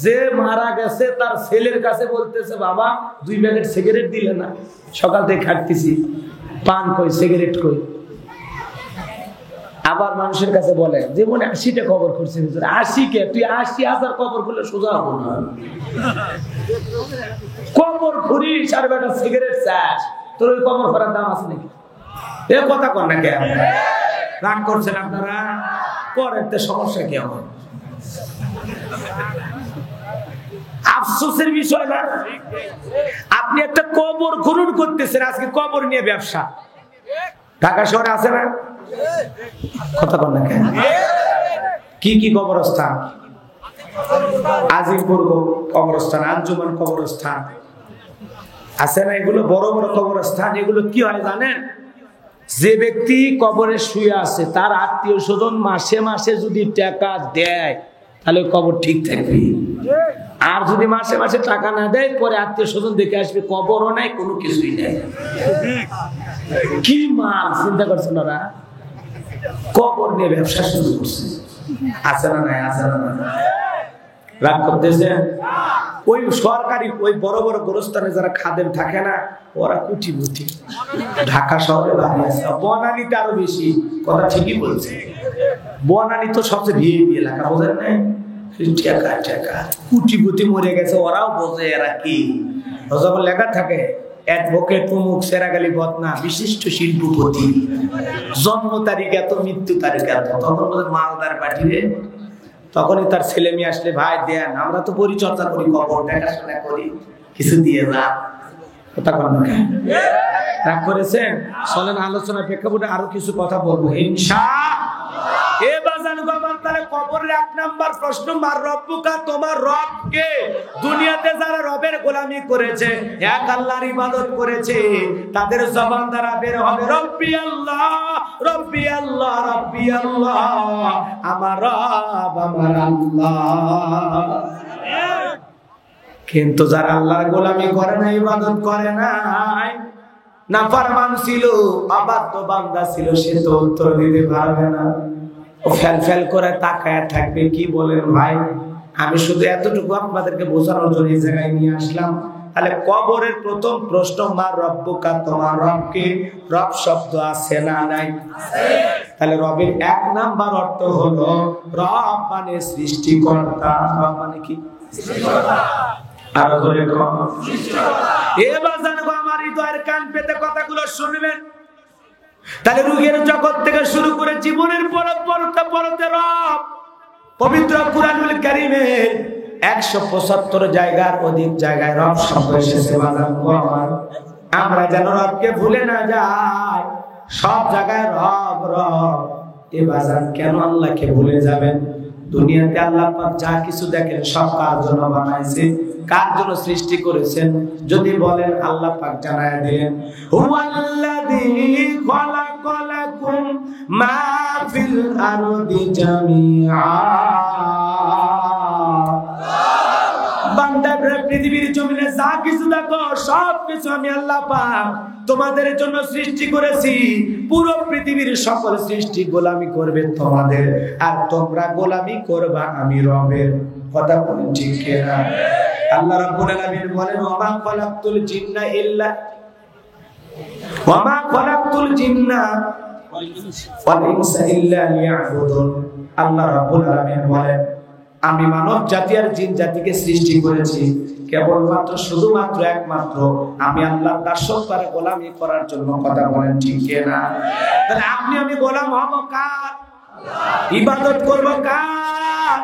যে মারা গেছে তার ছেলের কাছে বলতেছে, বাবা 2 প্যাকেট সিগারেট দিলে না, সকাল থেকে খাটতেছি, পান কই, সিগারেট কই। আবার মানুষের কাছে বলে যে মনে 80টা কবর খুঁড়ছে, 80 কে? তুই 80,000 কবর খুলে সোজা হবো না। কবর খুঁড়িস আর বেটা সিগারেট চাস, তোর ওই কবর খোঁড়ার দাম আছে নাকি? এ কথা কর না কেন? রাগ করছেন আপনারা? করেন তো, সমস্যা কি আমার? আফসোসের বিষয় না? আপনি একটা কবর খনন করতেছেন, আজকে কবর নিয়ে ব্যবসা। ঢাকা শহরে আছে না? কথা কর না কেন? কি কি কবরস্থান? আজিমপুর কবরস্থান, আঞ্জুমান কবরস্থান আছে না? এগুলো বড় বড় কবরস্থান। এগুলো কি হয় জানেন? যে ব্যক্তি কবরে শুয়ে আছে, তার আত্মীয় স্বজন মাসে মাসে যদি টাকা দেয়, তাহলে কবর ঠিক থাকবে। আর যদি মাসে মাসে টাকা না দেয়, পরে আত্মীয় স্বজন দেখে আসবে কবরও নাই, কোনো কিছুই নাই। কি মাল চিন্তা করছেন ওরা? কবর নিয়ে ব্যবসা শুরু করছে। আছে না নাই? আছে না? রাগ করতেছে? ওই সরকারি ওই বড় বড় গোরস্থানে যারা খাদেম থাকে না, ওরা কুটিপুটি। ঢাকা শহরে বাড়ি আছে, বনানীতে আরো বেশি। কথা ঠিকই বলছে, বনানী তো সবচেয়ে ভিআইপি এলাকা, বোঝেন না? কুটিপুটি মরে গেছে, ওরাও বোঝে এরা কি। যখন লেখা থাকে অ্যাডভোকেট প্রমুখ সেরাগালি বদনা বিশিষ্ট শিল্পপতি, জন্ম তারিখ এত, মৃত্যু তারিখ এত, তখন মালদার পাঠিয়ে তখনই তার ছেলে মেয়ে আসলে ভাই দেন, আমরা তো পরিচর্যা করি, কবর দেখাশোনা করি, কিছু দিয়ে না। কথা রাগ করেছেন? চলেন আলোচনা প্রেক্ষাপটে আরো কিছু কথা বলবো কবরের 1 নাম্বার প্রশ্ন, মার রব্বুকা, তোমার রব কে? দুনিয়াতে যারা রবের গোলামি করেছে, এক আল্লাহর ইবাদত করেছে, তাদের জবান দ্বারা বের হবে রব্বি আল্লাহ, রব্বি আল্লাহ, রব্বি আল্লাহ, আমার রব আমার আল্লাহ। কিন্তু যারা আল্লাহর গোলামি করে না, ইবাদত করে নাই, নাফরমান ছিল, অবাধ্য বান্দা ছিল, সে তো উত্তর দিতে পারবে না। ও ফেল ফেল করে তাকায় থাকবে। কি বলেন ভাই? আমি শুধু এতটুকু আপনাদেরকে বোঝানোর জন্য এই জায়গায় নিয়ে আসলাম। তাহলে কবরের প্রথম প্রশ্ন, মা রব্বুকা, তোমার রব কে? রব শব্দ আছে না নাই? তাহলে রবের 1 নাম্বার অর্থ হলো রব মানে সৃষ্টিকর্তা। রব মানে কি? সৃষ্টিকর্তা। আর ধরে কম সৃষ্টিকর্তা। এবার জানবো, আমার হৃদয়ের কান পেতে কথাগুলো শুনবেন। তাহলে রুহের জগৎ থেকে শুরু করে জীবনের পরতে রব, পবিত্র কুরআনুল কারীমের 175 জায়গার অধিক জায়গায় রব শব্দ এসেছে। আমরা যেন রবকে ভুলে না যাই। সব জায়গায় রব রব। এ বাজার কেন আল্লাহকে ভুলে যাবেন? দুনিয়াতে আল্লাহ পাক যা কিছু দেখেন সব কার জন্য বানাইছে, কার জন্য সৃষ্টি করেছেন? যদি বলেন আল্লাহ পাক জানায় দিলেন, হুয়াল্লাযী খালাকালাকুম মা ফিল আরদি জামিআ। বান্দা, পৃথিবীর জমিনে যা কিছু দেখো সব কিছু আমি আল্লাহ পাক তোমাদের জন্য সৃষ্টি করেছি। পুরো পৃথিবীর সকল সৃষ্টি গোলামি করবে তোমাদের, আর তোমরা গোলামি করবা আমি রবের। কথা বলেন ঠিক কিনা? আল্লাহ রাব্বুল আলামিন বলেন, ওমা খালাকতুল জিন্না ইল্লা ওমা খালাকতুল জিন্না ওয়াল ইনসা ইল্লা লিয়াবুদুন। আল্লাহ রাব্বুল আলামিন বলেন, আমি মানব জাতি আর জিন জাতিকে সৃষ্টি করেছি কেবলমাত্র, শুধুমাত্র, একমাত্র আমি আল্লাহর দাসত্ব আর গোলামি করার জন্য। কথা বলেন ঠিক কিনা? তাহলে আপনি আমি গোলাম হব কার? ইবাদত করব কার?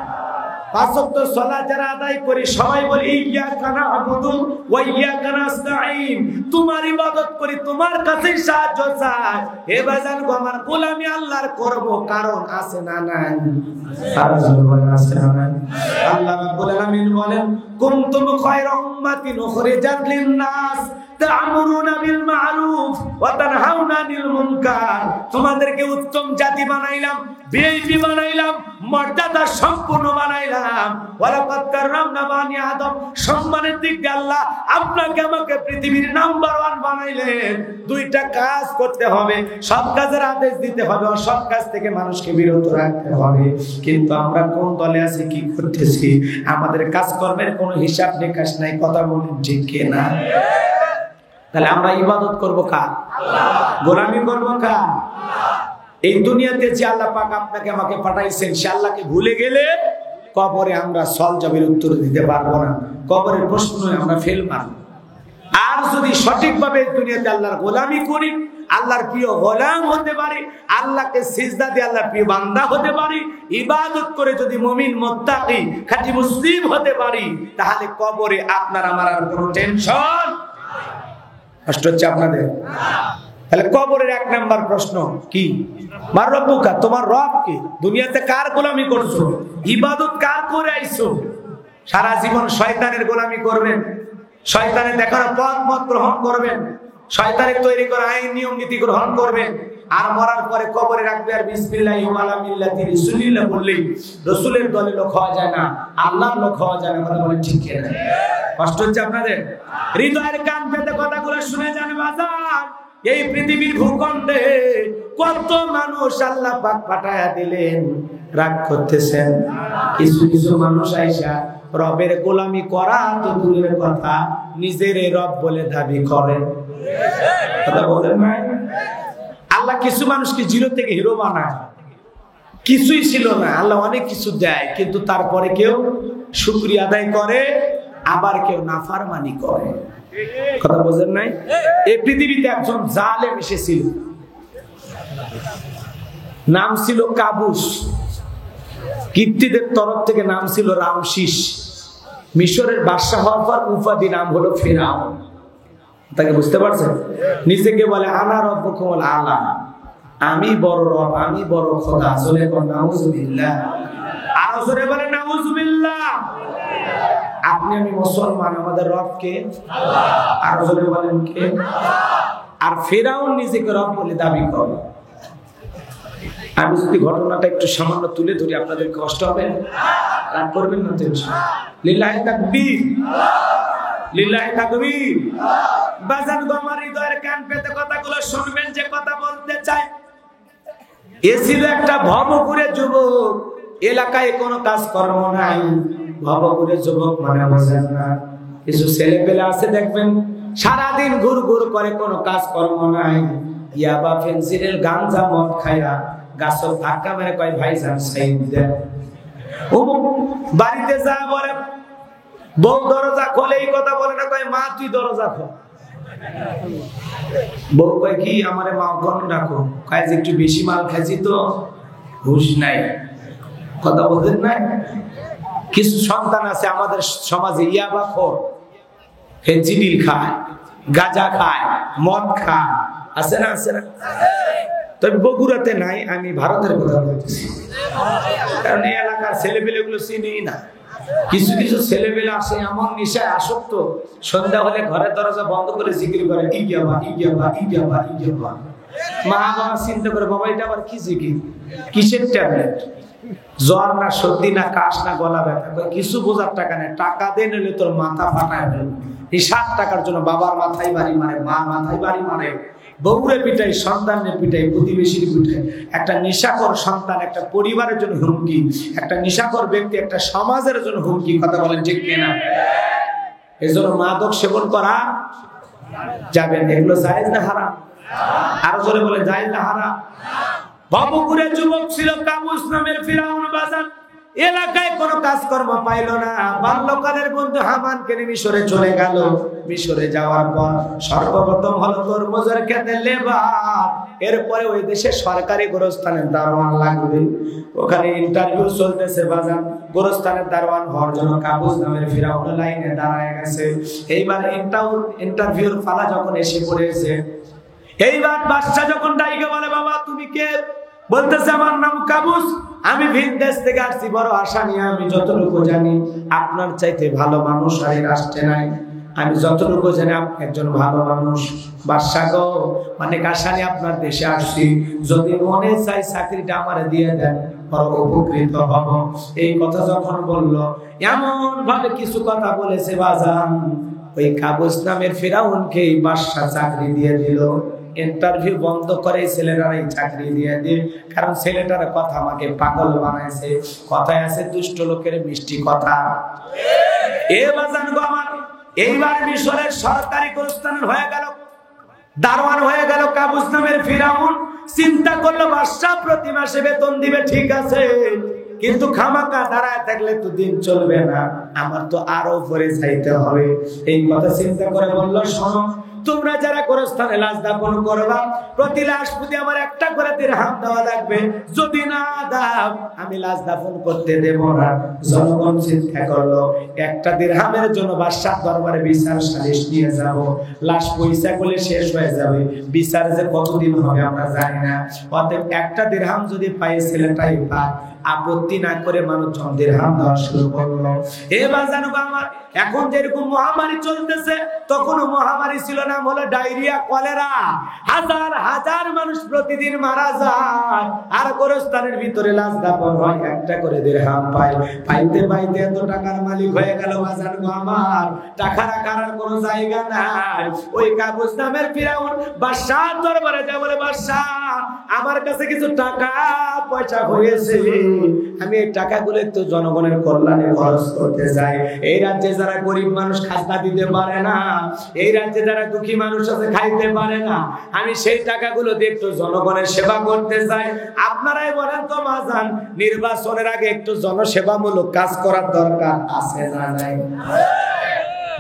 5 ওয়াক্ত সালাত যারা আদায় করি সবাই বলি ইয়্যাকা না'বুদু ওয়া ইয়্যাকা নাস্তাঈন। তোমার ইবাদত করি, তোমার কাছেই সাহায্য চাই। হে বাজান গো, আমার গোলামি আল্লাহর করব, কারণ আছে না নাই? আছে না নাই? আল্লাহ রাব্বুল আলামিন বলেন, কুনতুম খায়রা উম্মাতিন উখরিজাত লিন-নাস তা'মুরুনা বিল মা'রুফ ওয়া তানহাউনা আনিল মুনকার। তোমাদেরকে উত্তম জাতি বানাইলাম, ভিআইপি বানাইলাম, মর্যাদা সম্পূর্ণ বানাইলাম। ওয়ালাকাদ কাররামনা বানি আদম। সম্মানের দিক দিয়ে আল্লাহ আপনাকে আমাকে পৃথিবীর নাম্বার 1 বানাইলেন। 2টা কাজ করতে হবে, সব কাজের আদেশ দিতে হবে, অসৎ কাজ থেকে মানুষকে বিরত রাখতে হবে। কিন্তু আমরা কোন দলে আছি, কি করতেছি? আমাদের কাজকর্মের কোনো হিসাব নিকাশ নাই। কথা বলেন ঠিক কিনা? তাহলে আমরা ইবাদত করব কার? আল্লাহ। গোলামি করব কার? আল্লাহ। এই দুনিয়াতে যে আল্লাহ পাক আপনাকে আমাকে পাঠাইছেন, সে আল্লাহকে ভুলে গেলে কবরে আমরা সওয়ালের উত্তর দিতে পারবো না। কবরের প্রশ্ন আমরা ফেল মারব। আর যদি সঠিকভাবে দুনিয়াতে আল্লাহর গোলামি করি, আল্লাহর প্রিয় গোলাম হতে পারি, আল্লাহকে সিজদা দিয়ে আল্লাহর প্রিয় বান্দা হতে পারি, ইবাদত করে যদি মুমিন মুত্তাকি খাঁটি মুসলিম হতে পারি, তাহলে কবরে আপনার আমার আর কোনো টেনশন কষ্ট হচ্ছে আপনাদের? তাহলে কবরের 1 নাম্বার প্রশ্ন কি? মার রব্বুকা, তোমার রব কি? দুনিয়াতে কার গোলামি করছো? ইবাদত কার করে আইছো? সারা জীবন শয়তানের গোলামি করবেন, শয়তানের দেখানো পথ মত গ্রহণ করবেন, শয়তানের তৈরি করা আইন নিয়ম নীতি গ্রহণ করবেন, আর মরার পরে কবরে রাখবে আর বিসমিল্লাহি ওয়া আলা মিল্লাতি রাসূলিল্লাহ বললেই রাসূলের দলে লোক হওয়া যায় না, আল্লাহর লোক হওয়া যায় না। কথা বলেন ঠিক কি না? কষ্ট হচ্ছে আপনাদের? হৃদয়ের কান পেতে কথাগুলো শুনে যান বাজার। এই পৃথিবীর ভূখণ্ডে কত মানুষ আল্লাহ পাক পাঠায়া দিলেন, রাগ করতেছেন। কিছু কিছু মানুষ আইসা রবের গোলামি করা তো দূরের কথা, নিজের রব বলে দাবি করেন। কথা বলেন না? আল্লাহ কিছু মানুষকে জিরো থেকে হিরো বানায়। কিছুই ছিল না, আল্লাহ অনেক কিছু দেয়, কিন্তু তারপরে কেউ শুকরিয়া আদায় করে আবার কেউ নাফরমানি করে। কথা বোঝেন নাই? এই পৃথিবীতে একজন জালেম এসেছিল, নাম ছিল কাবুস। কিপ্তিদের তরফ থেকে নাম ছিল রামশিস। মিশরের বাদশা হওয়ার পর উপাধি নাম হলো ফেরাউন। তাকে বুঝতে পারছেন? নিজেকে বলে আনা রব্বুকুমুল আলা, আমি বড় রব, আমি বড় খোদা। জোরে বলেন নাউজুবিল্লাহ, আর জোরে বলেন নাউজুবিল্লাহ। আপনি আমি মুসলমান, আমাদের রব কে? আল্লাহ। আর জোরে বলেন কে? আর ফেরাউন নিজেকে রব বলে দাবি করে। আমি যদি ঘটনাটা একটু সামান্য তুলে ধরি, আপনাদের কষ্ট হবে? রাগ করবেন না তো? লিল্লাহি তাকবীর, লিল্লাহি তাকবীর। বাজান গো, আমার হৃদয়ের কান পেতে কথাগুলো শুনবেন, যে কথা বলতে চাই। এ ছিল একটা ভবঘুরে যুবক, এলাকায় কোনো কাজ কর্ম নাই। ভবঘুরে যুবক মানে বোঝেন না? কিছু ছেলে পেলে আছে দেখবেন সারাদিন ঘুর ঘুর করে, কোনো কাজ কর্ম নাই। ইয়াবা, ফেন্সিডিল, গাঞ্জা, মদ খায়া গাছর ধাক্কা মেরে কয় ভাইজান সাইড দেন। ও বাড়িতে যা বলে, বউ দরজা খোলে, এই কথা বলে না, কয় মা তুই দরজা খোল। বউ কয় কি আমারে মা কোন রাখো, কয় যে একটু বেশি মাল খাইছি তো, হুঁশ নাই। কথা বলেন না? কিছু সন্তান আছে আমাদের সমাজে ইয়াবা খোর, ফেন্সিডিল খায়, গাঁজা খায়, মদ খায়, আছে না? আছে না? তবে বগুড়াতে নাই, আমি ভারতের কথা বলতেছি। কারণ এই এলাকার ছেলেপেলে গুলো চিনি না। কিছু কিছু ছেলেপেলে আসে এমন নেশায় আসক্ত, সন্ধ্যা হলে ঘরের দরজা বন্ধ করে জিকির করে, ইগিয়াবা ইগিয়াবা ইগিয়াবা ইগিয়াবা। মা বাবা চিন্তা করে, বাবা এটা আবার কি জিকির, কিসের ট্যাবলেট? জ্বর না, সর্দি না, কাশ না, গলা ব্যথা? কিছু বোঝার টাকা নেই, টাকা দিয়ে নিলে তোর মাথা ফাটায় ফেলবে। এই 7 টাকার জন্য বাবার মাথায় বাড়ি মারে, মা মাথায় বাড়ি মারে, বউরে পিটাই, সন্তানের পিটাই, প্রতিবেশীর পিটাই। একটা নেশাখোর সন্তান একটা পরিবারের জন্য হুমকি, একটা নেশাখোর ব্যক্তি একটা সমাজের জন্য হুমকি। কথা বলেন ঠিক কিনা? এজন্য মাদক সেবন করা যাবে না। এগুলো জায়েজ না হারাম? আরো জোরে বলে জায়েজ না হারাম? ভবঘুরে যুবক ছিল কাবুস নামের ফিরাউন। বাজার এলাকায় কোনো কাজকর্ম পাইল না। বাল্যকালের বন্ধু হামানকে নিয়ে মিশরে চলে গেল। মিশরে যাওয়ার পর সর্বপ্রথম হলো তরমুজের খেতে লেবার। এরপরে ওই দেশে সরকারি গোরস্থানের দারোয়ান লাগবে। ওখানে ইন্টারভিউ চলতেছে। বাজার গোরস্থানের দারোয়ান হওয়ার জন্য কাবুস নামের ফিরাউন লাইনে দাঁড়ায় গেছে। এইবার ইন্টারভিউর ফালা যখন এসে পড়েছে, এইবার বাদশা যখন ডাইকে বলে, বাবা তুমি কে? বলতেছে আমার নাম কাবুস, আমি ভিন দেশ থেকে আসছি, বড় আশা নিয়ে। আমি যতটুকু জানি আপনার চাইতে ভালো মানুষ আর এই রাষ্ট্রে নাই। আমি যতটুকু জানি আপনি একজন ভালো মানুষ। বাদশা গো, অনেক আশা নিয়ে আপনার দেশে আসছি, যদি মনে চাই চাকরিটা আমার দিয়ে দেন, বড় উপকৃত হব। এই কথা যখন বললো, এমন ভাবে কিছু কথা বলেছে বাজান, ওই কাবুস নামের ফিরাউনকে বাদশা চাকরি দিয়ে দিল। ইন্টারভিউ বন্ধ করে ছেলেটার এই চাকরি দিয়ে দিন, কারণ ছেলেটার কথা আমাকে পাগল বানাইছে। কথায় আছে দুষ্ট লোকের মিষ্টি কথা। এ বাজান গো আমার, এইবার মিশরের সরকারি গোরস্থান হয়ে গেল, দারোয়ান হয়ে গেল কাবুস নামের ফিরাউন। চিন্তা করলো বাদশা প্রতি মাসে বেতন দিবে, ঠিক আছে, কিন্তু খামাকা দাঁড়ায় থাকলে তো দিন চলবে না, আমার তো আরো উপরে যাইতে হবে। এই কথা চিন্তা করে বললো, শোনো, তোমরা যারা গোরস্থানে লাশ দাফন করবা, প্রতি লাশ প্রতি আমার 1টা করে দিরহাম দেওয়া লাগবে। যদি না দাও আমি লাশ দাফন করতে দেব না। জনগণ চিন্তা করলো, 1টা দিরহামের জন্য বাদশার দরবারে বিচার সালিশ নিয়ে যাব। লাশ পয়সা গুলো শেষ হয়ে যাবে, বিচার যে কতদিন হবে আমরা জানি না। অতএব 1টা দিরহাম যদি পাই ছেলেটাই পায়। আপত্তি না করে মানুষজন দিরহাম দেওয়া শুরু করলো। এবার জানো আমার, এখন যেরকম মহামারী চলতেছে, তখনও মহামারী ছিল না, হলো ডায়রিয়া, কলেরা। হাজার হাজার মানুষ প্রতিদিন মারা যায়, আর গোরস্থানের ভিতরে লাশ দাফন হয়, 1টা করে দিরহাম পায়। পাইতে পাইতে এত টাকার মালিক হয়ে গেল বাজার গো আমার, টাকা রাখার আর কোনো জায়গা নাই। ওই কাবুস নামের ফিরাউন বাদশার দরবারে যায়, বলে বাদশা, আমার কাছে কিছু টাকা পয়সা হয়েছে, আমি এই টাকাগুলো একটু জনগণের কল্যাণে খরচ করতে চাই। এই রাজ্যে যারা গরিব মানুষ খাজনা দিতে পারে না, এই রাজ্যে যারা দুঃখী মানুষ আছে খাইতে পারে না, আমি সেই টাকাগুলো দিয়ে একটু জনগণের সেবা করতে চাই। আপনারাই বলেন তো মাজান, নির্বাচনের আগে একটু জনসেবামূলক কাজ করার দরকার আছে না নাই?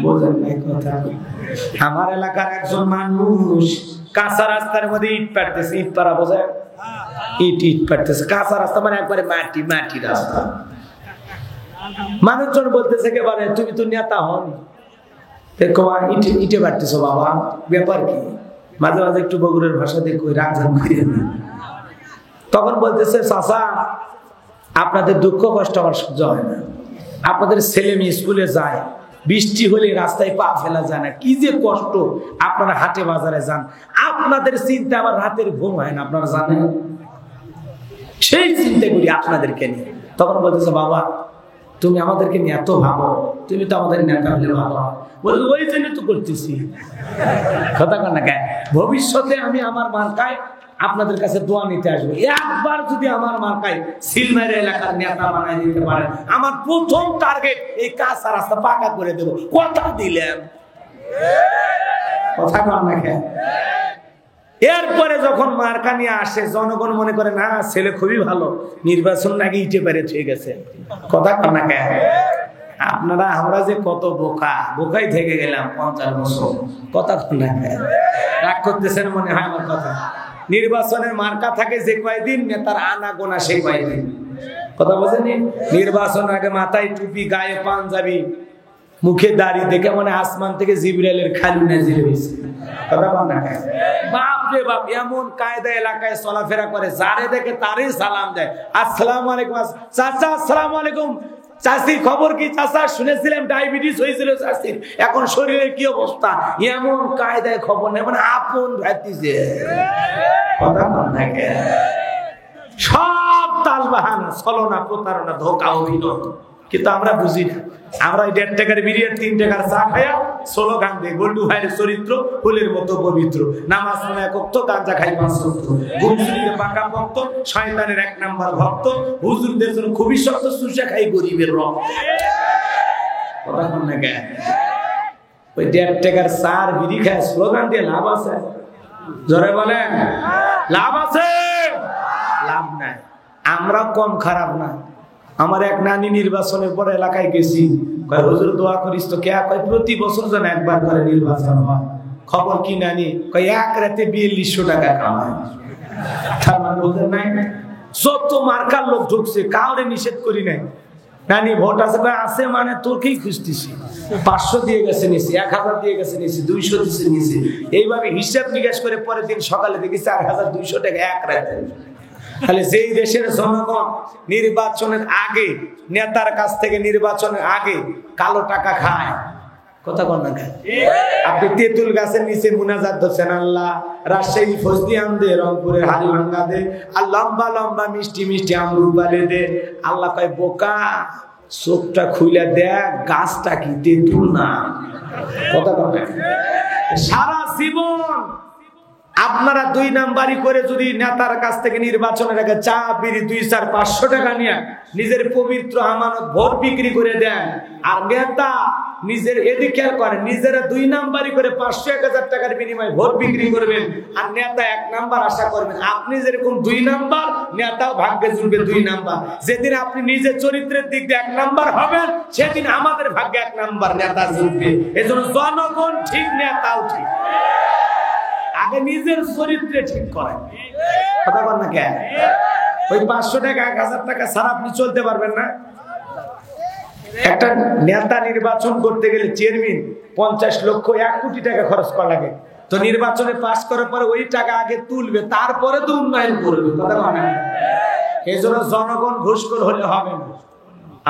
বোঝেন নাই কথা। আমার এলাকার একজন মানুষ কাঁচা রাস্তার মধ্যে ইট পাড়তেছে, ইট পাড়া বোঝায়, ইট পাড়তেছে, কাঁচা রাস্তা মানে একবারে মাটি মাটি রাস্তা। মানুষজন বলতেছে একেবারে তুমি তো নেতা হন, ইটে পাড়তেছো বাবা, ব্যাপার কি? মাঝে মাঝে একটু বগুড়ের ভাষা দেখো, রাগজান করিয়ে না। তখন বলতেছে চাচা আপনাদের দুঃখ কষ্ট আমার সহ্য হয় না, আপনাদের ছেলে মেয়ে স্কুলে যায়, বৃষ্টি হলে রাস্তায় পা ফেলা যায় না, কি যে কষ্ট, আপনারা হাটে বাজারে যান, আপনাদের চিন্তা আমার রাতের ঘুম হয় না, আপনারা জানেন, সেই চিন্তা করি আপনাদেরকে নিয়ে। তখন বলতেছে বাবা তুমি আমাদেরকে নিয়ে এত ভাবো, তুমি তো আমাদের নেতা হলে ভালো, বলে ওই জন্য তো করতেছি কথা কন না কেন। ভবিষ্যতে আমি আমার মার্কায় আপনাদের কাছে দোয়া নিতে আসবো, একবার যদি আমার মার্কায় সিলমারি এলাকার নেতা বানাই দিতে পারেন, আমার প্রথম টার্গেট এই কাঁচা রাস্তা পাকা করে দেব, কথা দিলেন, কথা কন না কেন। এরপরে যখন মার্কা নিয়ে আসে জনগণ মনে করে না ছেলে খুবই ভালো, নির্বাচন নাকি ইটে পেরে ছুঁয়ে গেছে, কথা কন না কেন। আপনারা আমরা যে কত বোকা, বোকাই থেকে গেলাম 50 বছর, কথা কন না কেন। রাগ করতেছেন মনে হয় আমার কথা। নির্বাচনের মার্কা থাকে যে কয়দিন, নেতার আনা গোনা সেই কয়দিন, কথা বোঝেনি। নির্বাচন আগে মাথায় টুপি, গায়ে পাঞ্জাবি, মুখে দাড়ি দেখে মনে আসমান থেকে জিবরাইলের খালি নাজির হয়েছে, কথা বল না। বাপ রে বাপ, এমন কায়দা এলাকায় চলাফেরা করে, যারে দেখে তারই সালাম দেয়, আসসালামু আলাইকুম চাচা, আসসালামু আলাইকুম চাচি, খবর কি চাচা, শুনেছিলাম ডায়াবেটিস হয়েছিল চাচির, এখন শরীরের কি অবস্থা, এমন কায়দায় খবর নেই, মানে আপন ভাতিজে, কথা বল না। সব তাল বাহানা, ছলনা, প্রতারণা, ধোঁকা, অভিনয়, কিন্তু আমরা বুঝি না। আমরা 1.5 টাকার বিরিয়ানি 3 টাকার চা খায়া স্লোগান দেই, গোল্ডু ভাইয়ের চরিত্র ফুলের মতো পবিত্র, নামাজ পড়ে এক ওয়াক্ত, গাঁজা খাই 5 ওয়াক্ত, ঘুমসুরিতে পাকা ভক্ত, শয়তানের 1 নাম্বার ভক্ত, হুজুরদের জন্য খুবই শক্ত, সুশা খাই গরিবের রক্ত, কথা বল না কেন। ওই 1.5 টাকার চার বিড়ি খায় স্লোগান দিয়ে লাভ আছে? জোরে বলেন লাভ আছে? লাভ নাই। আমরা কম খারাপ না। আমার এক নানি নির্বাচনের পর এলাকায় গেছি, কয় হুজুর দোয়া করিস তো, কে কয় প্রতি বছর যেন একবার করে নির্বাচন হয়। খবর কি নানি? কয় এক রাতে 4200 টাকা কামায়। তার মানে বলতেন নাই যত মার্কার লোক ঢুকছে কাউরে নিষেধ করি নাই। নানি ভোট আছে আছে মানে তোরকেই খুঁজতেছি, 500 দিয়ে গেছে নিছি, 1000 দিয়ে গেছে নিছি, 200 দিছে নিছি, এইভাবে হিসাব নিকাশ করে পরের দিন সকালে দেখি 4200 টাকা এক রাতে। তাহলে যেই দেশের জনগণ নির্বাচনের আগে নেতার কাছ থেকে নির্বাচনের আগে কালো টাকা খায়, কথা কন না খায়। আপনি তেঁতুল গাছের নিচে মুনাজাত ধরছেন, আল্লাহ রাজশাহী ফজলি আম দে, রংপুরের হাড়িভাঙ্গা দে, আর লম্বা লম্বা মিষ্টি মিষ্টি আমরুবালে দে। আল্লাহ কয় বোকা, চোখটা খুলে দেখ গাছটা কি তেঁতুল না, কথা কন না। সারা জীবন আপনারা 2 নাম্বারি করে যদি নেতার কাছ থেকে নির্বাচনের আগে চা বিড়ি 2-4-500 টাকা নিয়ে নিজের পবিত্র আমানত ভোট বিক্রি করে দেন, আর নেতা নিজের এদিকে করেন, নিজেরা 2 নাম্বারি করে 500-1000 টাকার বিনিময়ে ভোট বিক্রি করবেন, আর নেতা 1 নাম্বার আশা করবেন। আপনি যেরকম 2 নাম্বার, নেতাও ভাগ্যে জুড়বে 2 নাম্বার। যেদিন আপনি নিজের চরিত্রের দিক দিয়ে 1 নাম্বার হবেন, সেদিন আমাদের ভাগ্যে 1 নাম্বার নেতা জুড়বে। এজন্য জনগণ ঠিক, নেতাও ঠিক। আগে নিজের চরিত্রে ঠিক করেন, কথা বল না কেন। ওই 500 টাকা 1000 টাকা ছাড়া আপনি চলতে পারবেন না। একটা নেতা নির্বাচন করতে গেলে চেয়ারম্যান 50 লক্ষ 1 কোটি টাকা খরচ করা লাগে। তো নির্বাচনে পাস করার পরে ওই টাকা আগে তুলবে, তারপরে তো উন্নয়ন করবে, কথা বল না। এই জন্য জনগণ ঘুষখোর হলে হবে না,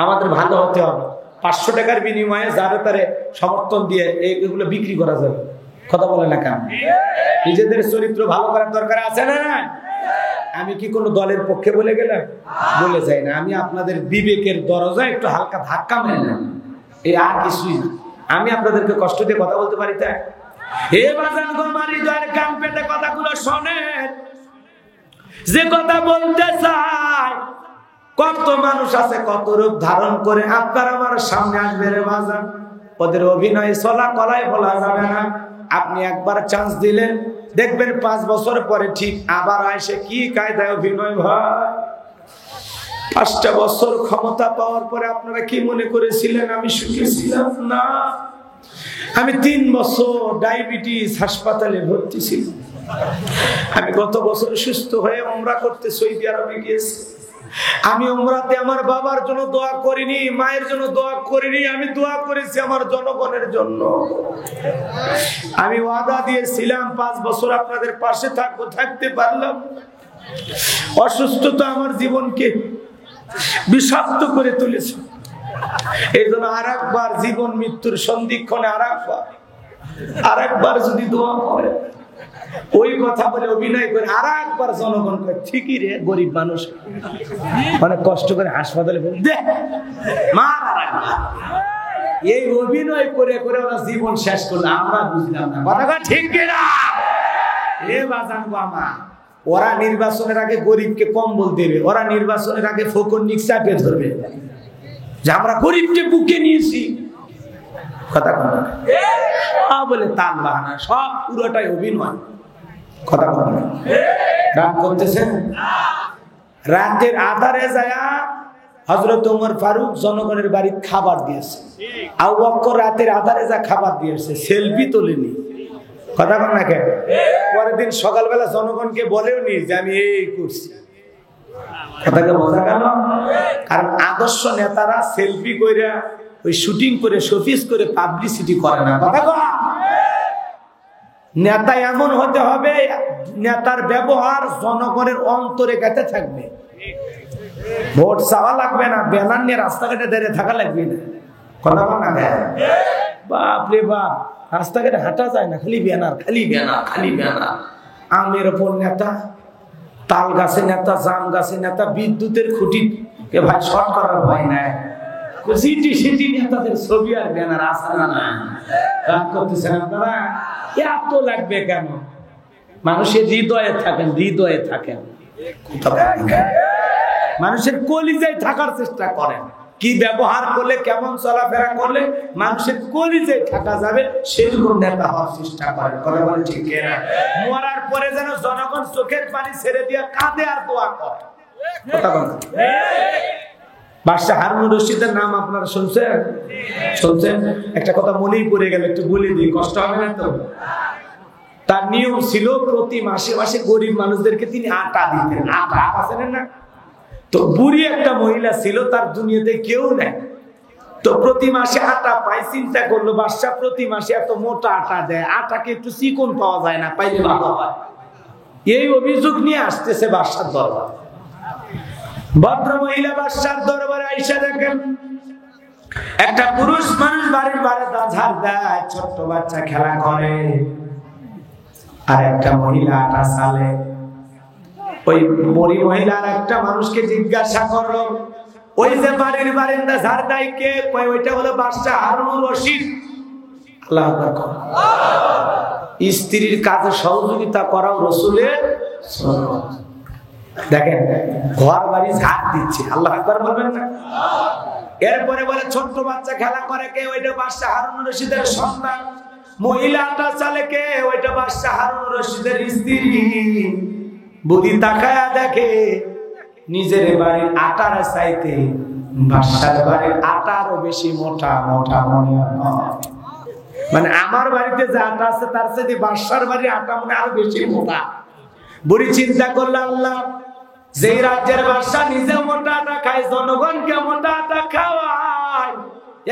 আমাদের ভালো হতে হবে। 500 টাকার বিনিময়ে যাবে তারে সমর্থন দিয়ে এগুলো বিক্রি করা যাবে, কথা বলে না কেন। নিজেদের চরিত্র ভালো করার দরকার আছে না? আমি কি কোনো দলের পক্ষে বলে গেলাম? বলে যাই না। আমি আপনাদের বিবেকের দরজায় একটু হালকা ধাক্কা মারলাম, এই আর কিছুই না। আমি আপনাদেরকে কষ্ট দিয়ে কথা বলতে পারি তাই? হে বাজান গো, মারি দয়ের কান পেতে কথাগুলো শোনেন, যে কথা বলতে চাই। কত মানুষ আছে কত রূপ ধারণ করে আপনার আমার সামনে আসবে রে বাজান, ওদের অভিনয় চলা কলায় বলা যাবে না। আপনি একবার চান্স দিলেন, দেখবেন 5 বছর পরে ঠিক আবার আসে কি কায়দায় অভিনয় হয়। 5টা বছর ক্ষমতা পাওয়ার পরে আপনারা কি মনে করেছিলেন আমি সুখী ছিলাম? না, আমি 3 বছর ডায়াবেটিস হাসপাতালে ভর্তি ছিলাম। আমি গত বছর সুস্থ হয়ে উমরা করতে সৌদি আরবে গিয়েছি। আমি উমরাতে আমার বাবার জন্য দোয়া করিনি, মায়ের জন্য দোয়া করিনি, আমি দোয়া করেছি আমার জনগণের জন্য। আমি ওয়াদা দিয়েছিলাম 5 বছর আপনাদের পাশে থাকবো, থাকতে পারলাম। অসুস্থতা আমার জীবনকে বিষাক্ত করে তুলেছে। এই জন্য আরেকবার জীবন মৃত্যুর সন্ধিক্ষণে আরেকবার যদি দোয়া করে, ওই কথা বলে অভিনয় করে আরেকবার জনগণ করে ঠিকই রে, গরিব মানুষ অনেক কষ্ট করে হাসপাতালে এই অভিনয় করে করে ওরা জীবন শেষ করলো। আমরা বুঝলাম না কথা ঠিক কিনা? এ বাজান বাবা, ওরা নির্বাচনের আগে গরিবকে কম্বল দেবে, ওরা নির্বাচনের আগে ফকরনিক চাপে ধরবে যে আমরা গরিবকে বুকে নিয়েছি। কথা বলে তাল বাহানা, সব পুরোটাই অভিনয়। কথা রাগ করতেছেন। রাতের আধারে যায় হযরত ওমর ফারুক জনগণের বাড়িতে খাবার দিয়েছে। আবু বকর রাতের আধারে যা খাবার দিয়েছে, সেলফি তোলেনি। কথা বল না কেন? পরের দিন সকালবেলা জনগণকে বলেও নি যে আমি এই করছি। কথাকে বোঝা গেল? কারণ আদর্শ নেতারা সেলফি কইরা ওই শুটিং করে শোপিস করে পাবলিসিটি করে না। কথা কয় নেতা এমন হতে হবে, নেতার ব্যবহার জনগণের অন্তরে গেঁথে থাকবে। ভোট চাওয়া লাগবে না, ব্যানার নিয়ে রাস্তাঘাটে দাঁড়িয়ে থাকা লাগবে না। কথা বল না? বাপরে বাপ, রাস্তাঘাটে হাঁটা যায় না, খালি ব্যানার, খালি ব্যানার, খালি ব্যানার। আমের ওপর নেতা, তাল গাছে নেতা, জাম গাছে নেতা, বিদ্যুতের খুঁটি কে ভাই শর্ট করার ভয় নাই। সিটি সিটি নেতাদের ছবি আর ব্যানার আসে না। রাগ করতেছেন আপনারা? এত লাগবে কেন? মানুষের হৃদয়ে থাকেন, হৃদয়ে থাকেন, মানুষের কলিজায় থাকার চেষ্টা করেন। কি ব্যবহার করলে, কেমন চলাফেরা করলে মানুষের কলিজায় থাকা যাবে, সেরকম নেতা হওয়ার চেষ্টা করেন। কথা বলে ঠিক কিনা? মরার পরে যেন জনগণ চোখের পানি ছেড়ে দিয়ে কাঁদে আর দোয়া করে। কথা বলেন। বাদশাহ হারুন রশিদের নাম আপনারা শুনছেন? শুনছেন? একটা কথা মনেই পড়ে গেল, একটু বলে দিই, কষ্ট হবে না তো? তার নিয়ম ছিল প্রতি মাসে মাসে গরিব মানুষদেরকে তিনি আটা দিতেন। আটা আছেন না? তো বুড়ি একটা মহিলা ছিল, তার দুনিয়াতে কেউ নেই। তো প্রতি মাসে আটা পাই, চিন্তা করলো বাদশাহ প্রতি মাসে এত মোটা আটা দেয়, আটাকে একটু চিকন পাওয়া যায় না, পাইলে ভালো হয়। এই অভিযোগ নিয়ে আসতেছে বাদশার দরবার। ভদ্র মহিলা বাদশার দরবারে আইসা দেখেন একটা পুরুষ মানুষ বাড়ির বারান্দা ঝাড় দেয়, ছোট্ট বাচ্চা খেলা করে, আর একটা মহিলা আটা চালে। ওই বুড়ি মহিলা আর একটা মানুষকে জিজ্ঞাসা করলো, ওই যে বাড়ির বারান্দা ঝাড় দেয় কে? কয় ওইটা হলো বাদশাহ হারুন রশিদ। আল্লাহু আকবার। স্ত্রীর কাজে সহযোগিতা করাও রাসূলের সুন্নাত। দেখেন ঘর বাড়ি ঝাড় দিচ্ছে, আল্লাহু আকবার বলবেন না? এরপরে বলে ছোট্ট বাচ্চা খেলা করে কে? ওইটা বাদশাহ হারুন রশিদের সন্তান। মহিলাটা চালে কে? ওইটা বাদশাহ হারুন রশিদের স্ত্রী। বুড়ি তাকায়া দেখে নিজের বাড়ির আটার চাইতে বাদশার বাড়ির আটারও বেশি মোটা মোটা মনে হয়। মানে আমার বাড়িতে যে আটা আছে তার চাইতে বাদশার বাড়ির আটা মনে আরো বেশি মোটা। বুড়ি চিন্তা করলো, আল্লাহ, যেই রাজ্যের বাদশা নিজে মোটা আটা খায়, জনগণকে মোটা আটা খাওয়ায়,